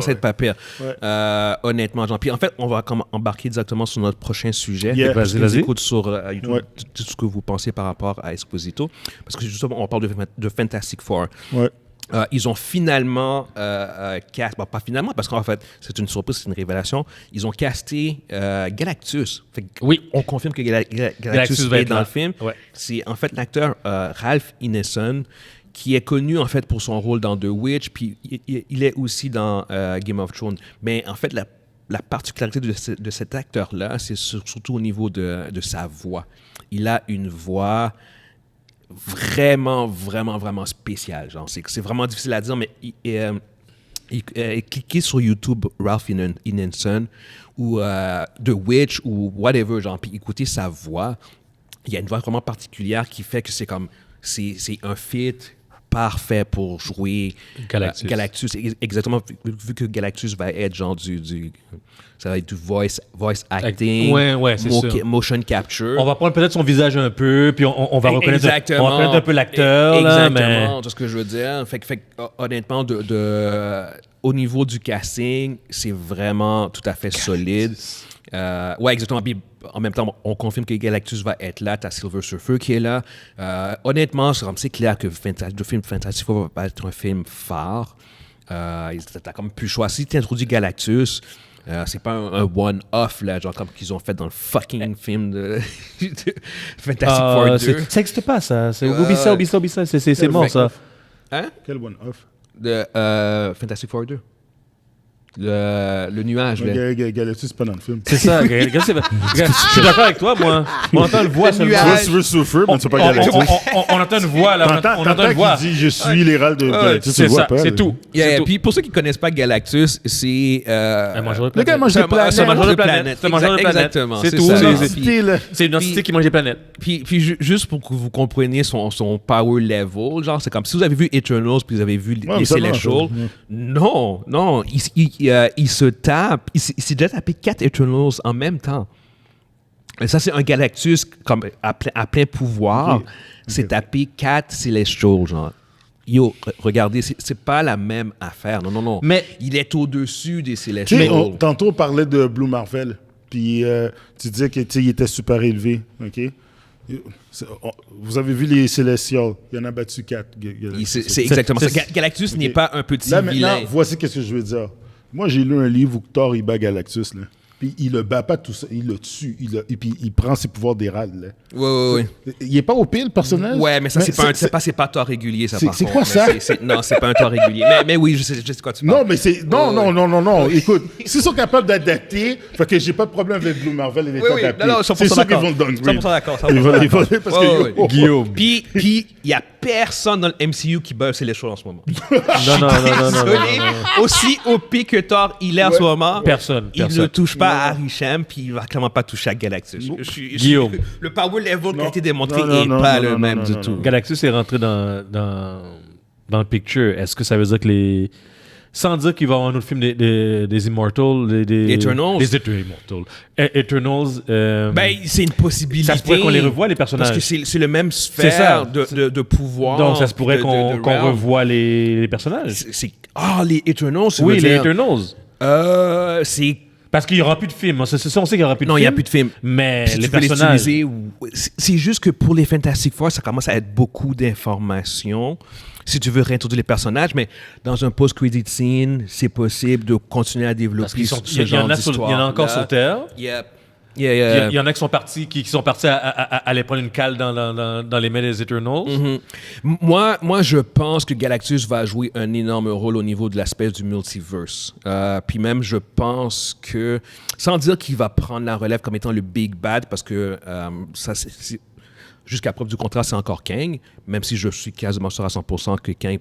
à être pas pire. Honnêtement, Jean. Puis en fait, on va embarquer directement sur notre prochain sujet. Yeah. Vas-y. Écoute sur YouTube Ouais. tout ce que vous pensez par rapport à Esposito. Parce que justement, on parle de Fantastic Four. Ouais. Ils ont finalement cast, pas finalement, parce qu'en fait, c'est une surprise, c'est une révélation. Ils ont casté Galactus. Fait que on confirme que Galactus va est être dans là. le film. Ouais. C'est en fait l'acteur Ralph Ineson, qui est connu en fait pour son rôle dans The Witch, puis il est aussi dans Game of Thrones. Mais en fait, la particularité de cet acteur-là, c'est surtout au niveau de sa voix. Il a une voix vraiment spéciale. Genre, c'est vraiment difficile à dire, mais cliquez sur YouTube Ralph Ineson ou The Witch ou whatever, genre, puis écoutez sa voix. Il y a une voix vraiment particulière qui fait que c'est un fit parfait pour jouer Galactus. Exactement, vu que Galactus va être genre ça va être du voice acting, Ouais, c'est sûr. motion capture. On va prendre peut-être son visage un peu, puis on va reconnaître un peu l'acteur. Exactement, c'est ce que je veux dire. Fait que, honnêtement, au niveau du casting, c'est vraiment tout à fait solide. Ouais, exactement. Puis, en même temps, on confirme que Galactus va être là. T'as Silver Surfer qui est là. Honnêtement, c'est clair que le film Fantastic Four va être un film phare. T'as comme plus le choix. Si tu introduis Galactus, c'est pas un one-off, là, genre comme qu'ils ont fait dans le fucking film de Fantastic Four 2. Ça n'existe pas, ça. Oublie ça. C'est mort, ça. Hein? Quel one-off? De Fantastic Four 2. Le nuage, là. Galactus, c'est pas dans le film. C'est ça. Regarde, je suis d'accord avec toi, moi. On entend une voix seulement. Tu veux Surfer, mais c'est pas Galactus. On entend une voix, là. On entend une voix. Qui dit je suis l'hérald de Galactus. C'est ça, c'est tout. Puis pour ceux qui connaissent pas Galactus, c'est... Un mangeur de Le gars mange des planètes. C'est un mangeur de planètes. C'est un mangeur de planètes. Exactement. C'est c'est tout. ça. C'est une entité qui mange des planètes. Puis juste pour que vous compreniez son power level, genre, c'est comme si vous avez vu Eternals puis vous avez vu les Celestials. Non, il se tape, il s'est déjà tapé 4 Eternals en même temps. Et ça, c'est un Galactus comme à plein pouvoir. Okay. C'est tapé 4 Celestials, genre. Yo, regardez, c'est pas la même affaire. Non. Mais il est au-dessus des Celestials. Tantôt, on parlait de Blue Marvel. Puis tu disais qu'il était super élevé. OK? Vous avez vu les Celestials. Il y en a battu 4. C'est exactement ça. Galactus n'est pas un petit là, vilain. Maintenant, voici ce que je veux dire. Moi, j'ai lu un livre où Thor, il bat Galactus. Là. Puis il le bat pas tout ça. Il le tue. Et puis il prend ses pouvoirs d'érable. Ouais. Il est pas OP, le personnage? Ouais, mais ça, c'est pas un Thor régulier, ça, par contre. C'est quoi ça? Non, c'est pas un Thor régulier. Mais oui, je sais quoi tu parles. Non, mais c'est... Non. Écoute, s'ils sont capables d'adapter, fait que j'ai pas de problème avec Blue Marvel et les adapter. Non, c'est sûr qu'ils vont le downgrade. 100% d'accord. Ils vont parce que... Guillaume. Puis, il y a personne dans le MCU qui bat les choses en ce moment. Non. Aussi OP que Thor, il est en ce moment. Personne. Il ne touche pas à Arishem, puis il va clairement pas toucher à Galactus. Guillaume. Le power level qui a été démontré n'est pas le même du tout. Galactus est rentré dans le picture. Est-ce que ça veut dire que sans dire qu'il va y avoir un autre film des Immortals, des Eternals. Les Eternals. C'est une possibilité. Ça se pourrait qu'on les revoie, les personnages. Parce que c'est le même sphère de pouvoir. Donc, ça se pourrait qu'on revoie les personnages. Les Eternals, oui, les Eternals. C'est... Parce qu'il n'y aura plus de films. On sait qu'il n'y aura plus de films. Non, il n'y a plus de films. Mais puis les personnages... C'est juste que pour les Fantastic Four, ça commence à être beaucoup d'informations. Si tu veux réintroduire les personnages, mais dans un post-credit scene, c'est possible de continuer à développer ce genre d'histoire. Il y en a encore sur Terre. Yep. Il y en a qui sont partis, à aller prendre une cale dans les mains des Eternals. Mm-hmm. Moi, je pense que Galactus va jouer un énorme rôle au niveau de l'aspect du multiverse. Puis même, je pense que, sans dire qu'il va prendre la relève comme étant le big bad, parce que jusqu'à preuve du contraire, c'est encore Kang, même si je suis quasiment sûr à 100% que Kang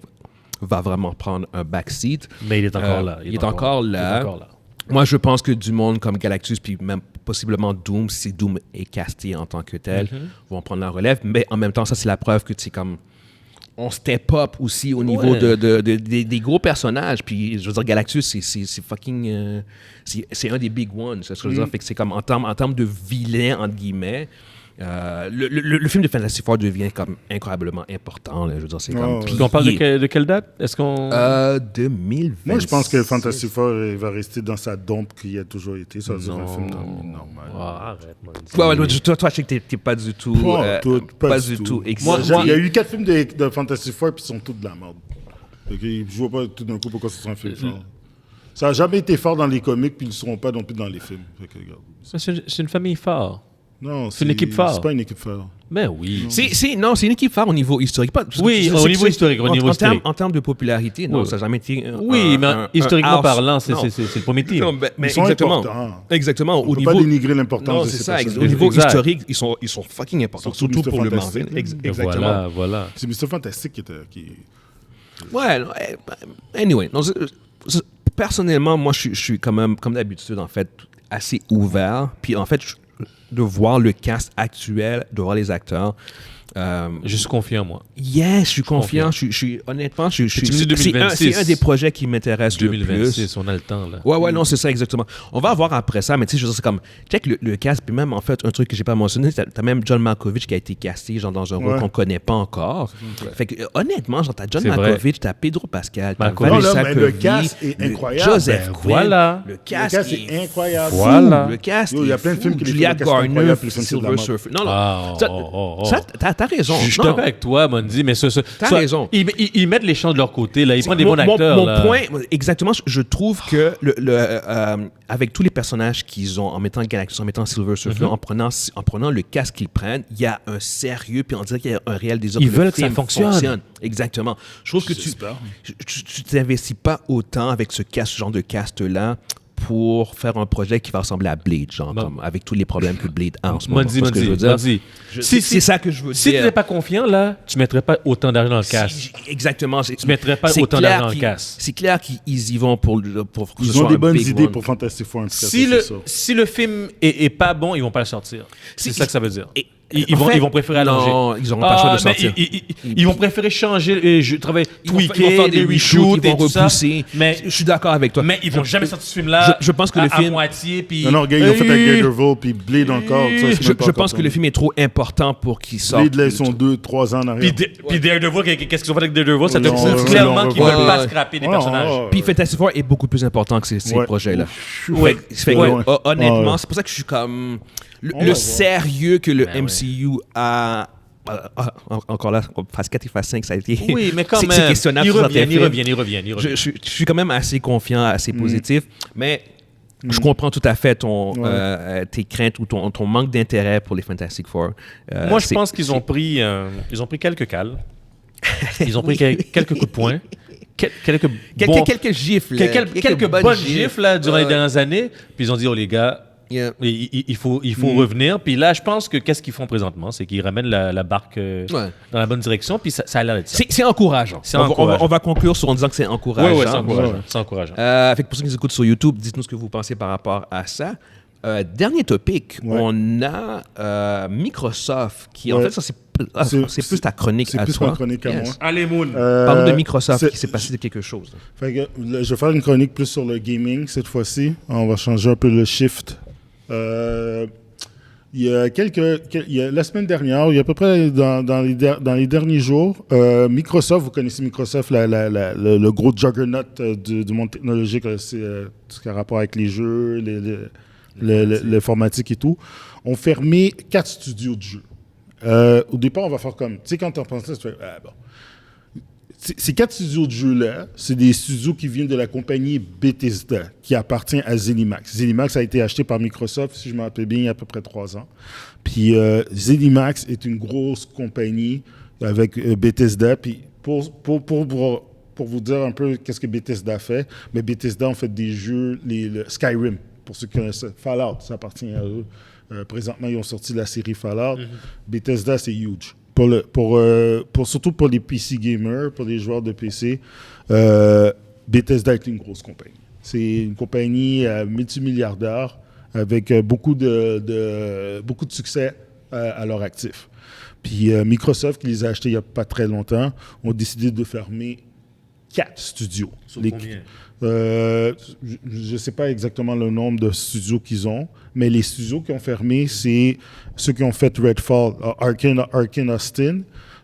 va vraiment prendre un backseat. Mais il est encore là. Il est encore là. Moi, je pense que du monde comme Galactus, puis même possiblement Doom, si Doom est casté en tant que tel, vont prendre la relève. Mais en même temps, ça, c'est la preuve que, tu sais, comme... On step up aussi au niveau des gros personnages. Puis, je veux dire, Galactus, c'est fucking... c'est un des big ones. C'est ce que je veux dire. Fait que c'est comme, en termes de vilain, entre guillemets... le film de Fantastic Four devient comme incroyablement important. Là, je veux dire, c'est comme... Puis on parle de quelle date? Est-ce qu'on... 2026. Moi, je pense que Fantastic Four va rester dans sa dompe qu'il a toujours été. Ça veut dire un film normal. Arrête, moi. Toi, je sais que t'es pas du tout... pas du tout. Il y a eu 4 films de Fantastic Four, puis ils sont tous de la merde. Okay? Je vois pas tout d'un coup pourquoi ce serait un film fort. Ça n'a jamais été fort dans les comics, puis ils ne seront pas non plus dans les films. C'est une famille forte. Non, c'est une équipe phare. C'est pas une équipe phare. Mais oui. C'est une équipe phare au niveau historique. Au niveau historique. En termes de popularité, non, ça n'a jamais été... Oui, mais historiquement parlant, c'est le premier team. Mais exactement. On ne peut pas dénigrer l'importance de ces personnages. Au niveau historique, ils sont fucking importants. Surtout pour le Marvel. Exactement. Voilà. C'est Mr. Fantastic qui... Ouais, anyway. Personnellement, moi, je suis quand même, comme d'habitude, en fait, assez ouvert. Puis, en fait, de voir le cast actuel, de voir les acteurs. Je suis confiant, moi. Yes, je suis confiant. Honnêtement, c'est un des projets qui m'intéresse le plus. 2026, on a le temps, là. Ouais, non, c'est ça, exactement. On va voir après ça, mais tu sais, je veux dire, c'est comme, check le cast, puis même, en fait, un truc que j'ai pas mentionné, t'as même John Malkovich qui a été casté, genre, dans un rôle qu'on connaît pas encore. Fait que, honnêtement, genre, t'as John Malkovich, t'as Pedro Pascal, t'as Vanessa Kirby, le cast est incroyable. Joseph Quinn. Voilà. Le cast est incroyable. Voilà. Le cast il y a plein de films qui Julia Garner, Warner, incroyable, puis c'est de la Silver merde. Surfer. Non, non. Ah, Ça, oh. ça, t'as raison. Je suis Non. d'accord avec toi, Mondi, mais T'as raison. Ils mettent les champs de leur côté, là. Ils prennent des Mon- bons acteurs, Mon là. point, exactement, je trouve que avec tous les personnages qu'ils ont, en mettant Galactus, en mettant Silver Surfer, en prenant le casque qu'ils prennent, il y a un sérieux, puis on dirait qu'il y a un réel désir Ils que le veulent que ça film fonctionne. Exactement. Je trouve que J'espère. tu t'investis pas autant avec ce genre de cast-là pour faire un projet qui va ressembler à Blade, genre, Bon. comme, avec tous les problèmes que Blade a en ce moment. Mondi, Tu vois ce que je veux dire? Mondi. C'est ça que je veux Si tu dire. n'étais pas confiant, là, tu mettrais pas autant d'argent dans le cast. Exactement. Tu mettrais pas c'est autant clair d'argent dans le qu'ils- cast. C'est clair qu'ils y vont pour que ce Ils soit ont des un bonnes big idées one. pour Fantastic Four, en tout cas, Si ça, c'est sûr. si le film est pas bon, ils vont pas le sortir. C'est ça que ça veut dire. Et- Ils en fait, vont préférer allonger. non, ils auront pas le choix de mais sortir. Ils vont préférer changer, travailler, Ils vont tweaker, faire des des reshoots, reshoots ils et vont tout ça. repousser. Mais Je suis d'accord avec toi. ils vont jamais sortir ce film-là. Je pense que le à film- moitié. Puis Non, gars, ils l'ont fait avec Daredevil, puis Blade encore. Ça, c'est Je même pas pense que le film est trop important pour qu'il sorte. Blade, là, ils sont 2-3 ans en arrière. Puis Daredevil, qu'est-ce qu'ils ont fait avec Daredevil? Ça te Non, prouve ouais, clairement ouais, qu'ils ouais, veulent ouais. pas scraper des Ouais, personnages. ouais, ouais. Puis Fantastic Four est beaucoup plus important que ces Ouais. projets-là. Ouais. Fait que, Ouais. honnêtement, Ouais. c'est pour ça que je suis comme... On va Le voir. sérieux que le Ben ouais. MCU a... encore là, phase 4 et phase 5, ça a été... Oui, mais quand c'est même. questionnable. Ils sur certains reviennent. films. Je suis quand même assez confiant, assez positif, mais je comprends tout à fait tes craintes ou ton manque d'intérêt pour les Fantastic Four. Moi, je pense qu'ils ont pris quelques cales. Ils ont pris quelques coups de poing. Quelques gifles. quelques bonnes gifles là, durant les dernières années. Puis ils ont dit, oh les gars, Yeah. il faut revenir. Puis là, je pense que qu'est-ce qu'ils font présentement, c'est qu'ils ramènent la barque dans la bonne direction. Puis ça a l'air d'être ça. C'est encourageant. C'est On va- encourageant. On va conclure sur en disant que c'est encourageant. Ouais, c'est encourageant. C'est encourageant. Fait que pour ceux qui nous écoutent sur YouTube, dites-nous ce que vous pensez par rapport à ça. Dernier topic, Ouais. on a Microsoft qui, en Ouais. fait, ça c'est plus ta chronique C'est à plus toi. ma chronique à Yes. moi. Allez, Moon. Parlons de Microsoft, c'est- qui s'est passé quelque chose. Fait que, je vais faire une chronique plus sur le gaming cette fois-ci. On va changer un peu le shift. Il y a la semaine dernière, il y a à peu près dans les derniers jours, Microsoft, vous connaissez Microsoft, le gros juggernaut du monde technologique, c'est tout ce qui a rapport avec les jeux, l'informatique et tout, ont fermé 4 studios de jeux. Au départ, on va faire comme, tu sais, quand on pense ça, tu fais, ah bon. Ces 4 studios de jeux-là, c'est des studios qui viennent de la compagnie Bethesda, qui appartient à ZeniMax. ZeniMax a été acheté par Microsoft, si je me rappelle bien, il y a à peu près 3 ans. Puis ZeniMax est une grosse compagnie avec Bethesda. Puis pour vous dire un peu qu'est-ce que Bethesda fait, mais Bethesda ont fait des jeux, le Skyrim, pour ceux qui connaissent Fallout, ça appartient à eux. Présentement, ils ont sorti la série Fallout. Bethesda, c'est huge. Surtout pour les PC gamers, pour les joueurs de PC, Bethesda est une grosse compagnie. C'est une compagnie multimilliardaire avec beaucoup de succès à leur actif. Puis Microsoft, qui les a achetés il n'y a pas très longtemps, ont décidé de fermer 4 studios. Sur combien? Je ne sais pas exactement le nombre de studios qu'ils ont, mais les studios qui ont fermé, c'est ceux qui ont fait Redfall, Arkane Austin.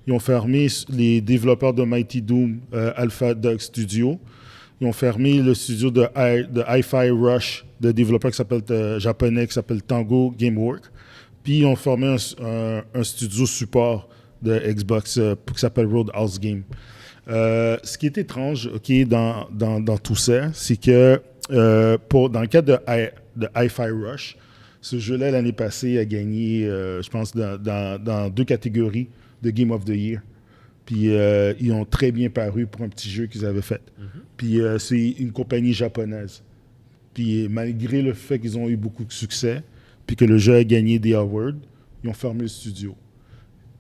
Ils ont fermé les développeurs de Mighty Doom, Alpha Dog Studio. Ils ont fermé le studio de Hi-Fi Rush, de développeur japonais qui s'appelle Tango Gameworks. Puis ils ont formé un studio support de Xbox qui s'appelle Roadhouse Game. Ce qui est étrange dans tout ça, c'est que dans le cas de Hi-Fi Rush, ce jeu-là, l'année passée, a gagné, je pense, dans 2 catégories de Game of the Year. Puis ils ont très bien paru pour un petit jeu qu'ils avaient fait. Puis c'est une compagnie japonaise. Puis malgré le fait qu'ils ont eu beaucoup de succès, puis que le jeu a gagné des awards, ils ont fermé le studio.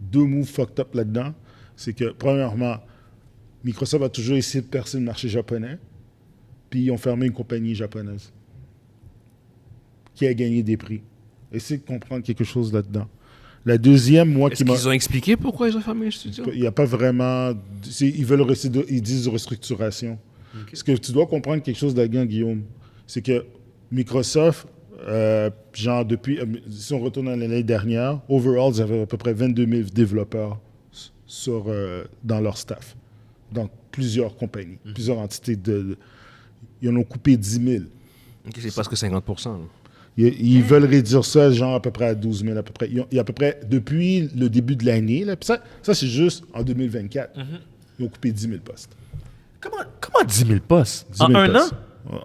2 moves fucked up là-dedans, c'est que, premièrement, Microsoft a toujours essayé de percer le marché japonais, puis ils ont fermé une compagnie japonaise qui a gagné des prix. Essayez de comprendre quelque chose là-dedans. La deuxième, Est-ce qu'ils ont expliqué pourquoi ils ont fermé le studio? Il n'y a pas vraiment... Ils disent restructuration. Okay. Ce que tu dois comprendre quelque chose là-dedans, Guillaume, c'est que Microsoft, si on retourne à l'année dernière, overall, ils avaient à peu près 22 000 développeurs dans leur staff, dans plusieurs compagnies, plusieurs entités. Ils en ont coupé 10 000. Okay, c'est presque 50%. Là. Ils veulent réduire ça, genre, à peu près à 12 000, à peu près. Il y a à peu près, depuis le début de l'année, là, puis ça c'est juste en 2024. Ils ont coupé 10 000 postes. Comment 10 000 postes? 10 000 En un postes.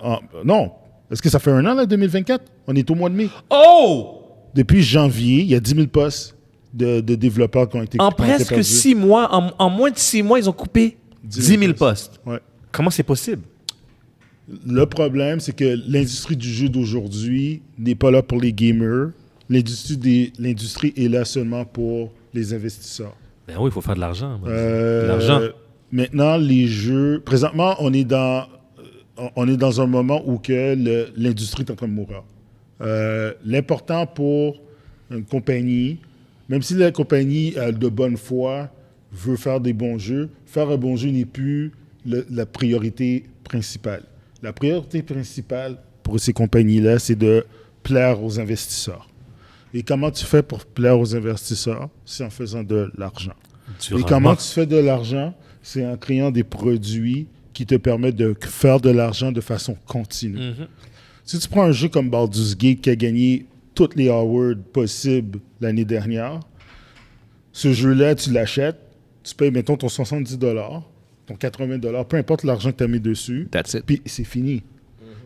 an? Non. Est-ce que ça fait un an, là, 2024? On est au mois de mai. Oh! Depuis janvier, il y a 10 000 postes de développeurs qui ont été En qui ont été presque perdus. 6 mois, en moins de 6 mois, ils ont coupé 10 000 postes. Ouais. Comment c'est possible? Le problème, c'est que l'industrie du jeu d'aujourd'hui n'est pas là pour les gamers. L'industrie est là seulement pour les investisseurs. Ben oui, il faut faire de l'argent. De l'argent. Maintenant, les jeux... Présentement, on est dans un moment où que l'industrie est en train de mourir. L'important pour une compagnie, même si la compagnie a de bonne foi, veut faire des bons jeux, faire un bon jeu n'est plus la priorité principale. La priorité principale pour ces compagnies-là, c'est de plaire aux investisseurs. Et comment tu fais pour plaire aux investisseurs? C'est en faisant de l'argent. Et comment tu fais de l'argent? C'est en créant des produits qui te permettent de faire de l'argent de façon continue. Si tu prends un jeu comme Baldur's Gate qui a gagné toutes les awards possibles l'année dernière, ce jeu-là, tu l'achètes, tu payes, mettons, ton 70 $, ton 80 $, peu importe l'argent que tu as mis dessus, That's it. puis c'est fini.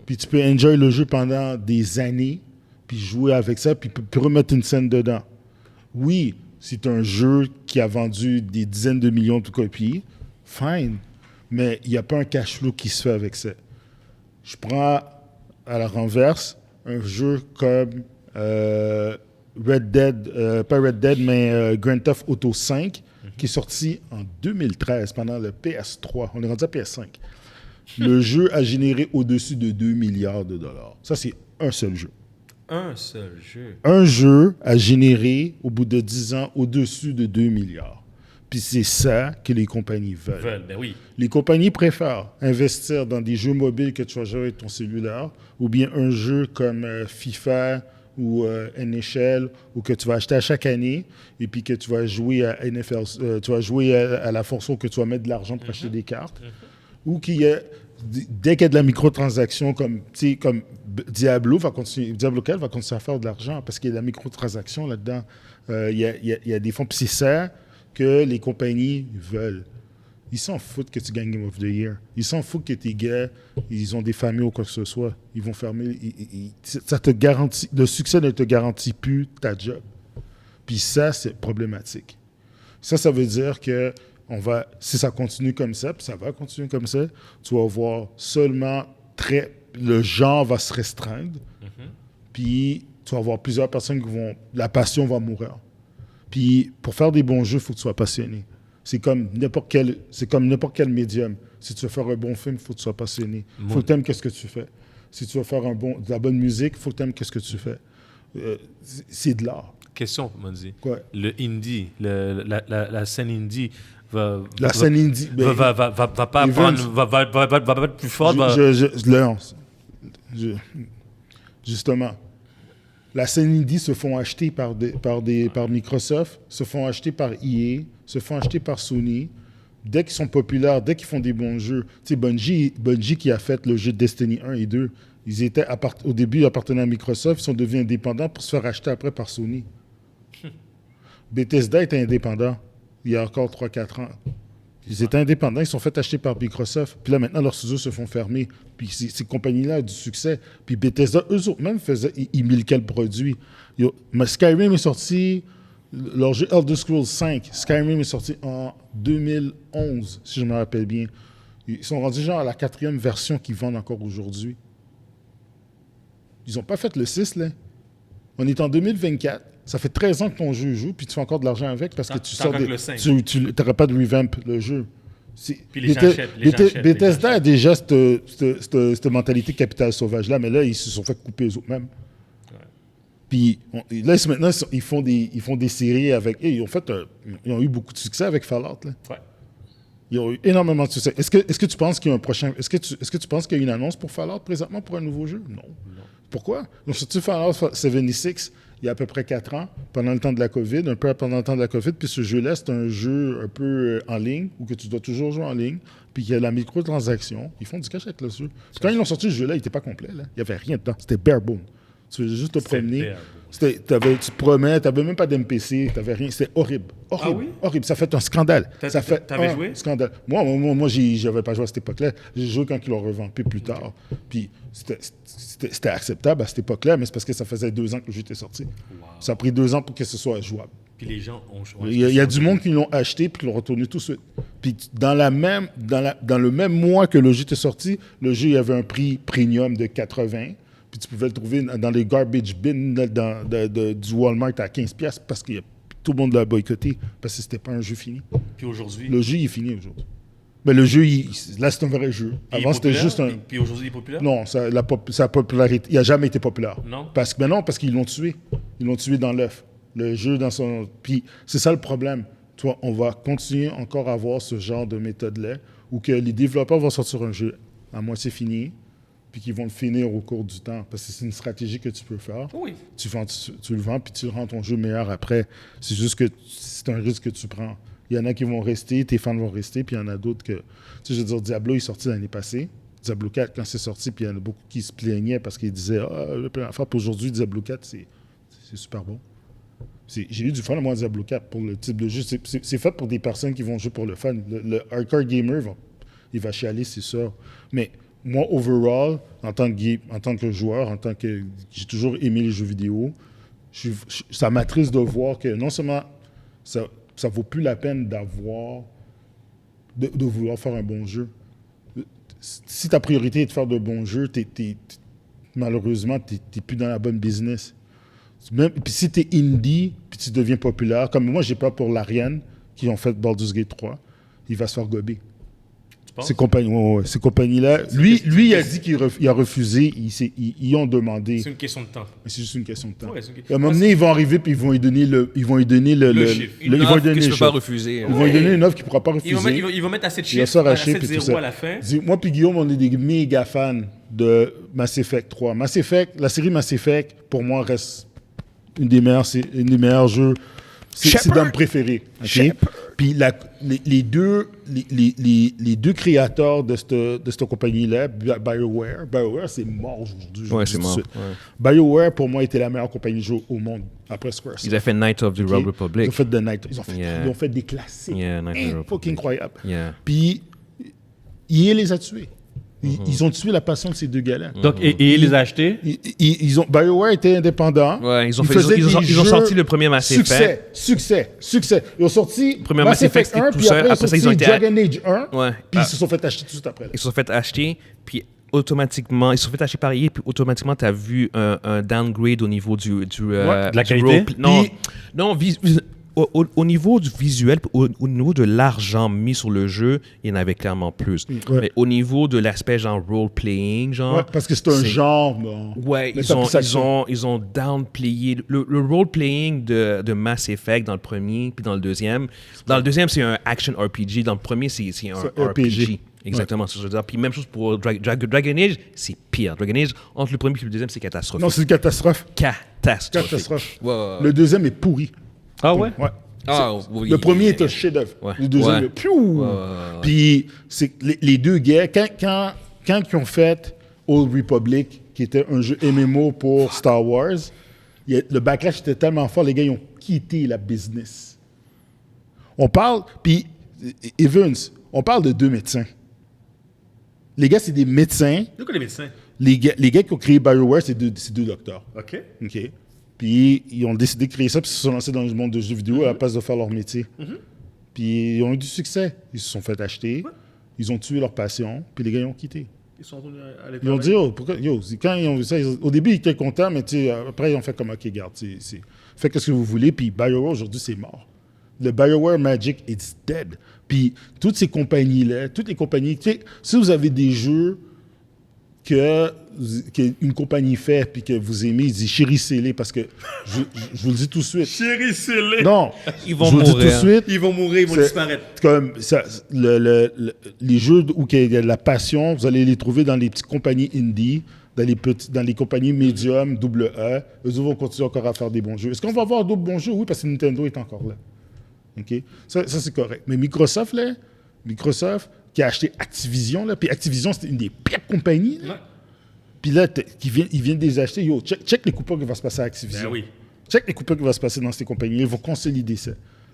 Puis tu peux enjoy le jeu pendant des années, puis jouer avec ça, puis remettre une scène dedans. Oui, c'est un jeu qui a vendu des dizaines de millions de copies, fine, mais il n'y a pas un cash flow qui se fait avec ça. Je prends à la renverse un jeu comme Red Dead, pas Red Dead, mais Grand Theft Auto 5, qui est sorti en 2013 pendant le PS3. On est rendu à PS5. Le jeu a généré au-dessus de 2 milliards de dollars. Ça, c'est un seul jeu. Un seul jeu. Un jeu a généré, au bout de 10 ans, au-dessus de 2 milliards. Puis c'est ça que les compagnies veulent. Ben oui. Les compagnies préfèrent investir dans des jeux mobiles que tu vas jouer avec ton cellulaire, ou bien un jeu comme FIFA ou NHL, ou que tu vas acheter à chaque année, et puis que tu vas jouer à NFL, tu vas jouer à la fonction que tu vas mettre de l'argent pour acheter des cartes, ou qu'il y a, dès qu'il y a de la microtransaction, comme Diablo 4 va continuer à faire de l'argent, parce qu'il y a de la microtransaction là-dedans. Il y a des fonds, puis c'est ça que les compagnies veulent. Ils s'en foutent que tu gagnes Game of the Year. Ils s'en foutent que tes gars, ils ont des familles ou quoi que ce soit. Ils vont fermer. Ça te garantit, le succès ne te garantit plus ta job. Puis ça, c'est problématique. Ça veut dire que si ça continue comme ça, puis ça va continuer comme ça, tu vas voir seulement le genre va se restreindre, puis tu vas avoir plusieurs personnes la passion va mourir. Puis pour faire des bons jeux, il faut que tu sois passionné. C'est comme n'importe quel médium. Si tu veux faire un bon film, il faut que tu sois passionné. Il faut que tu aimes ce que tu fais. Si tu veux faire de la bonne musique, il faut que tu aimes ce que tu fais. C'est de l'art. Question, Monzi. Quoi? Le indie, la scène indie va pas être plus forte. Justement, la scène indie se font acheter par Microsoft, se font acheter par EA, se font acheter par Sony. Dès qu'ils sont populaires, dès qu'ils font des bons jeux. Tu sais, Bungie qui a fait le jeu Destiny 1 et 2, ils étaient au début appartenaient à Microsoft, ils sont devenus indépendants pour se faire acheter après par Sony. Bethesda était indépendant il y a encore 3-4 ans. Ils étaient indépendants, ils se sont fait acheter par Microsoft. Puis là, maintenant, leurs studios se font fermer. Puis ces compagnies-là ont du succès. Puis Bethesda, eux autres même, ils milquaient le produit. Skyrim est sorti, leur jeu Elder Scrolls 5, Skyrim est sorti en 2011, si je me rappelle bien. Ils sont rendus genre à la 4e version qu'ils vendent encore aujourd'hui. Ils n'ont pas fait le 6, là. On est en 2024. Ça fait 13 ans que ton jeu joue, puis tu fais encore de l'argent avec parce que tu sors tu n'auras pas de revamp le jeu. Puis les gens achètent. Bethesda a déjà cette mentalité capital sauvage-là, mais là, ils se sont fait couper eux-mêmes. Ouais. Puis là, maintenant, ils font des séries avec... ils ont eu beaucoup de succès avec Fallout. Là. Ouais. Ils ont eu énormément de succès. Est-ce que tu penses qu'il y a un prochain... Est-ce que tu penses qu'il y a une annonce pour Fallout présentement pour un nouveau jeu? Non. Pourquoi? Ils ont sorti Fallout 76 il y a à peu près 4 ans, pendant le temps de la COVID, un peu pendant le temps de la COVID. Puis ce jeu-là, c'est un jeu un peu en ligne, où que tu dois toujours jouer en ligne, puis il y a la microtransaction. Ils font du cash avec le jeu. Quand ils l'ont sorti, ce jeu-là, il n'était pas complet. Là. Il n'y avait rien dedans. C'était bare bone. Tu faisais juste te promener. terrible. Tu te promets, tu n'avais même pas d'MPC, tu n'avais rien. C'était horrible. Horrible. Ah oui? Horrible. Ça fait un scandale. Ça fait t'avais un joué? scandale. Moi j'avais pas joué à cette époque-là. J'ai joué quand ils l'ont revampé plus tard. Puis c'était acceptable à cette époque-là, mais c'est parce que ça faisait 2 ans que le jeu était sorti. Ça a pris 2 ans pour que ce soit jouable. Puis les gens ont Il y a du monde qui l'ont acheté puis qui l'ont retourné tout de suite. Puis dans le même mois que le jeu était sorti, le jeu il y avait un prix premium de 80. Puis tu pouvais le trouver dans les garbage bins du Walmart à 15$ parce que tout le monde l'a boycotté parce que c'était pas un jeu fini. Puis aujourd'hui. Le jeu il est fini aujourd'hui. Mais le jeu, là c'est un vrai jeu. Avant c'était juste un... Puis aujourd'hui il est populaire? Non, sa popularité, il n'a jamais été populaire. Non? Parce qu'ils l'ont tué. Ils l'ont tué dans l'œuf. Le jeu dans son... Puis c'est ça le problème. Toi, on va continuer encore à avoir ce genre de méthode-là où que les développeurs vont sortir un jeu à moitié fini puis qu'ils vont le finir au cours du temps. Parce que c'est une stratégie que tu peux faire. Oui. Tu le vends puis tu rends ton jeu meilleur après. C'est juste que c'est un risque que tu prends. Il y en a qui vont rester, tes fans vont rester, puis il y en a d'autres que... Tu sais, je veux dire, Diablo est sorti l'année passée. Diablo 4, quand c'est sorti, puis il y en a beaucoup qui se plaignaient parce qu'ils disaient « Ah, le plein d'affaires. » Puis aujourd'hui, Diablo 4, c'est super bon. J'ai eu du fun à moi Diablo 4 pour le type de jeu. C'est fait pour des personnes qui vont jouer pour le fun. Le hardcore gamer, il va chialer, c'est sûr. Mais moi, overall, en tant que joueur, j'ai toujours aimé les jeux vidéo, ça m'attriste de voir que non seulement ça vaut plus la peine de vouloir faire un bon jeu. Si ta priorité est de faire de bons jeux, malheureusement, tu n'es plus dans la bonne business. Puis si tu es indie, puis tu deviens populaire, comme moi, j'ai peur pour l'Ariane, qui ont fait Baldur's Gate 3, il va se faire gober. Tu penses? Ces compagnies-là, lui, il a dit qu'il a refusé, ils ont demandé. C'est une question de temps. C'est juste une question de temps. Ouais, À un moment donné, ils vont arriver, puis ils vont lui donner le chiffre. Une offre que tu peux pas refuser. Ils vont lui donner une offre qu'il ne pourra pas refuser. Ils vont mettre assez de Il va chiffres, s'arracher, assez de puis tout zéro ça. à la fin. Moi puis Guillaume, on est des méga fans de Mass Effect 3. Mass Effect, la série Mass Effect, pour moi, reste une des meilleurs jeux. C'est dans mes préférés. Okay? Puis les deux créateurs de cette compagnie-là, BioWare, c'est mort aujourd'hui. Ouais, c'est mort. Ouais. BioWare, pour moi, était la meilleure compagnie de jeu au monde après Squaresoft. Ils ont fait Knights of the Old Republic. Ils ont fait The Night. Ils ont fait des classiques. Yeah, Knights of the Old Republic. Fucking incroyable. Yeah. Puis, EA les a tués. Ils ont tué la passion de ces deux gars-là. Donc, et ils les a achetés? BioWare était indépendant. Ouais, ils ont sorti le premier Mass Effect. Succès. Ils ont sorti Premier Mass Effect 1, puis après ça, ils ont sorti Dragon Age 1, Ouais. puis ils se sont fait acheter tout de suite après. Là. Ils se sont fait acheter, puis automatiquement, ils se sont fait acheter par EA, puis automatiquement, tu as vu un downgrade au niveau de la qualité? Non, au niveau du visuel, au niveau de l'argent mis sur le jeu, il y en avait clairement plus. Ouais. Mais au niveau de l'aspect genre role-playing, genre... Ouais, parce que c'est un genre. Bon. Ouais, ils ont downplayé. Le role-playing de Mass Effect dans le premier, puis dans le deuxième. Dans le deuxième, c'est un action RPG. Dans le premier, c'est un RPG. Exactement, c'est ce que je veux dire. Puis même chose pour Dragon Age, c'est pire. Dragon Age, entre le premier et le deuxième, c'est catastrophique. Non, c'est une catastrophe. Catastrophique. Ouais. Le deuxième est pourri. Ah ouais? Ouais. Oui, Le premier est un chef-d'œuvre. Ouais. Le deuxième, piou! Puis les deux gars, quand ils ont fait Old Republic, qui était un jeu MMO pour Star Wars, le backlash était tellement fort, les gars, ils ont quitté la business. Puis Evans, on parle de 2 médecins. Les gars, c'est des médecins. C'est quoi les médecins? Les gars qui ont créé BioWare, c'est deux docteurs. OK. Puis ils ont décidé de créer ça, puis ils se sont lancés dans le monde de jeux vidéo à la place de faire leur métier. Puis ils ont eu du succès. Ils se sont fait acheter, ils ont tué leur passion, puis les gars, ils ont quitté. Ils sont retournés à l'école. Ils ont dit, quand ils ont vu ça, au début, ils étaient contents, mais après, ils ont fait comme, OK, garde, faites ce que vous voulez, puis BioWare, aujourd'hui, c'est mort. Le BioWare Magic, it's dead. Puis toutes ces compagnies-là, toutes les compagnies, si vous avez des jeux qu'une compagnie fait puis que vous aimez, ils disent chérissez-les parce que je vous le dis tout de suite. Chérissez-les! Non, Ils vont je vous le dis tout de mourir. suite. Ils vont mourir, ils vont disparaître. Comme ça, les jeux où il y a de la passion, vous allez les trouver dans les petites compagnies indie, dans les compagnies médium, AA. Eux vont continuer encore à faire des bons jeux. Est-ce qu'on va avoir d'autres bons jeux? Oui, parce que Nintendo est encore là. OK? Ça c'est correct. Mais Microsoft, qui a acheté Activision, là, puis Activision, c'était une des pires compagnies. Là. Puis là, ils viennent de les acheter. Yo, check les coupons qui vont se passer à Activision. Ben oui. Check les coupons qui vont se passer dans ces compagnies. Ils vont consolider ça.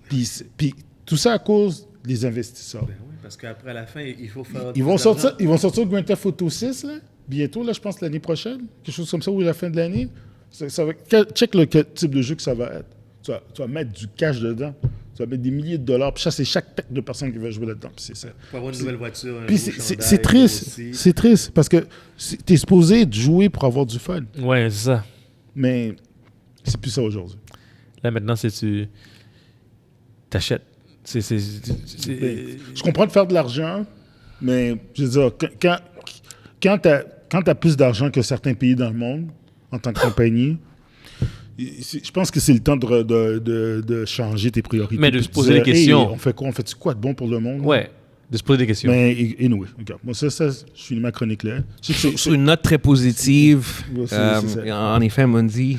Puis tout ça à cause des investisseurs. Ben oui, parce qu'après, à la fin, il faut faire... Ils vont sortir Grand Theft Auto 6, là, bientôt, là, je pense, l'année prochaine. Quelque chose comme ça, ou à la fin de l'année. Check quel type de jeu que ça va être. Tu vas mettre du cash dedans. Tu vas mettre des milliers de dollars. Puis ça, c'est chaque pack de personnes qui va jouer là-dedans. Puis c'est ça. Pour avoir une nouvelle voiture, un Puis nouveau chandail c'est triste. aussi. C'est triste parce que t'es supposé jouer pour avoir du fun. Ouais, c'est ça. Mais c'est plus ça aujourd'hui. Là, maintenant, c'est tu... T'achètes. Je comprends de faire de l'argent, mais je veux dire, quand t'as plus d'argent que certains pays dans le monde, en tant que compagnie, je pense que c'est le temps de changer tes priorités. Mais de Puis se poser des dire, questions. Hey, on fait quoi? On fait quoi de bon pour le monde? Ouais, de se poser des questions. Mais anyway, regarde. Moi, ça, je finis ma chronique là. Sur une note très positive, Ouais, c'est ça. en effet, Mundi,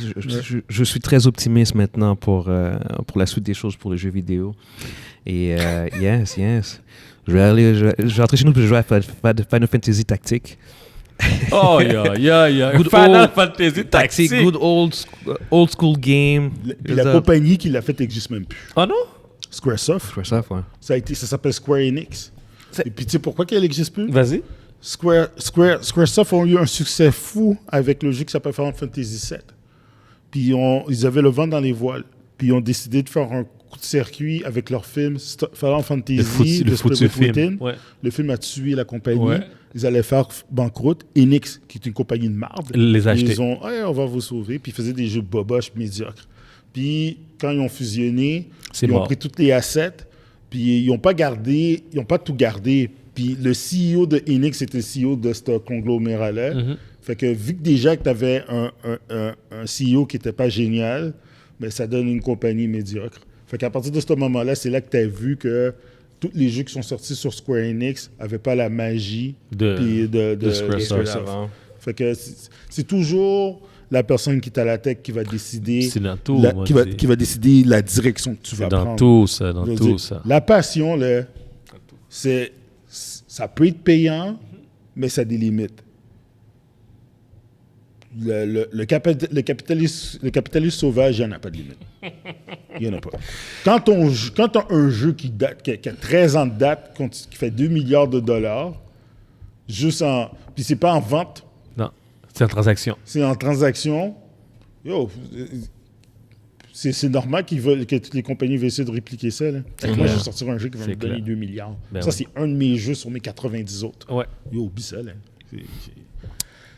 je suis très optimiste maintenant pour la suite des choses pour les jeux vidéo. Et yes. Je vais rentrer chez nous et je vais jouer à Final Fantasy Tactique. Oh, yeah. Good Final old Fantasy Tactique. Good old school game. Puis la compagnie qui l'a fait n'existe même plus. Oh non? Squaresoft. Microsoft, ouais. Ça s'appelle Square Enix. Et puis tu sais pourquoi qu'elle n'existe plus? Vas-y. Squaresoft ont eu un succès fou avec le jeu qui s'appelle Final Fantasy VII. Puis ils avaient le vent dans les voiles. Puis ils ont décidé de faire un coup de circuit avec leur film Final Fantasy, le foutu film. Within. Ouais. Le film a tué la compagnie. Ouais. Ils allaient faire banqueroute. Enix, qui est une compagnie de marde, Les acheter. ils ont on va vous sauver. Puis ils faisaient des jeux boboches médiocres. Puis quand ils ont fusionné, C'est ils ont mort. pris toutes les assets. Puis ils n'ont pas tout gardé. Puis le CEO de Enix était le CEO de ce conglomérat-là. Mhm. Fait que vu que déjà que tu avais un CEO qui n'était pas génial, ben, ça donne une compagnie médiocre. Fait qu'à partir de ce moment-là, c'est là que tu as vu que tous les jeux qui sont sortis sur Square Enix n'avaient pas la magie puis de Squaresoft. Avant. Fait que c'est toujours la personne qui est à la tête qui va décider, C'est dans tout, moi, qui va décider la direction que tu vas Dans prendre. tout ça, dans Je veux tout dire, ça. La passion, là, ça peut être payant, mais ça a des limites. Le capitalisme sauvage, il n'y en a pas de limite. Il n'y en a pas. Quand tu as un jeu qui a 13 ans de date, qui fait 2 milliards de dollars, puis c'est pas en vente, Non, c'est en transaction. c'est en transaction, c'est normal que toutes les compagnies veulent essayer de répliquer ça. Là. Moi, clair. je vais sortir un jeu qui va me C'est donner clair. 2 milliards. Ben ça, oui. c'est un de mes jeux sur mes 90 autres. Ouais. Oublie ça. Là.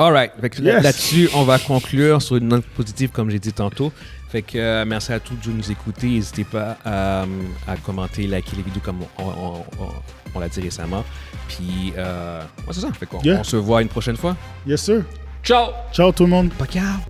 All right. Fait que Yes. là-dessus, on va conclure sur une note positive, comme j'ai dit tantôt. Fait que merci à tous de nous écouter. N'hésitez pas à commenter, liker les vidéos comme on l'a dit récemment. Puis, c'est ça. Fait qu'on Yeah. on se voit une prochaine fois. Yes, sir. Ciao! Ciao, tout le monde. Pas grave.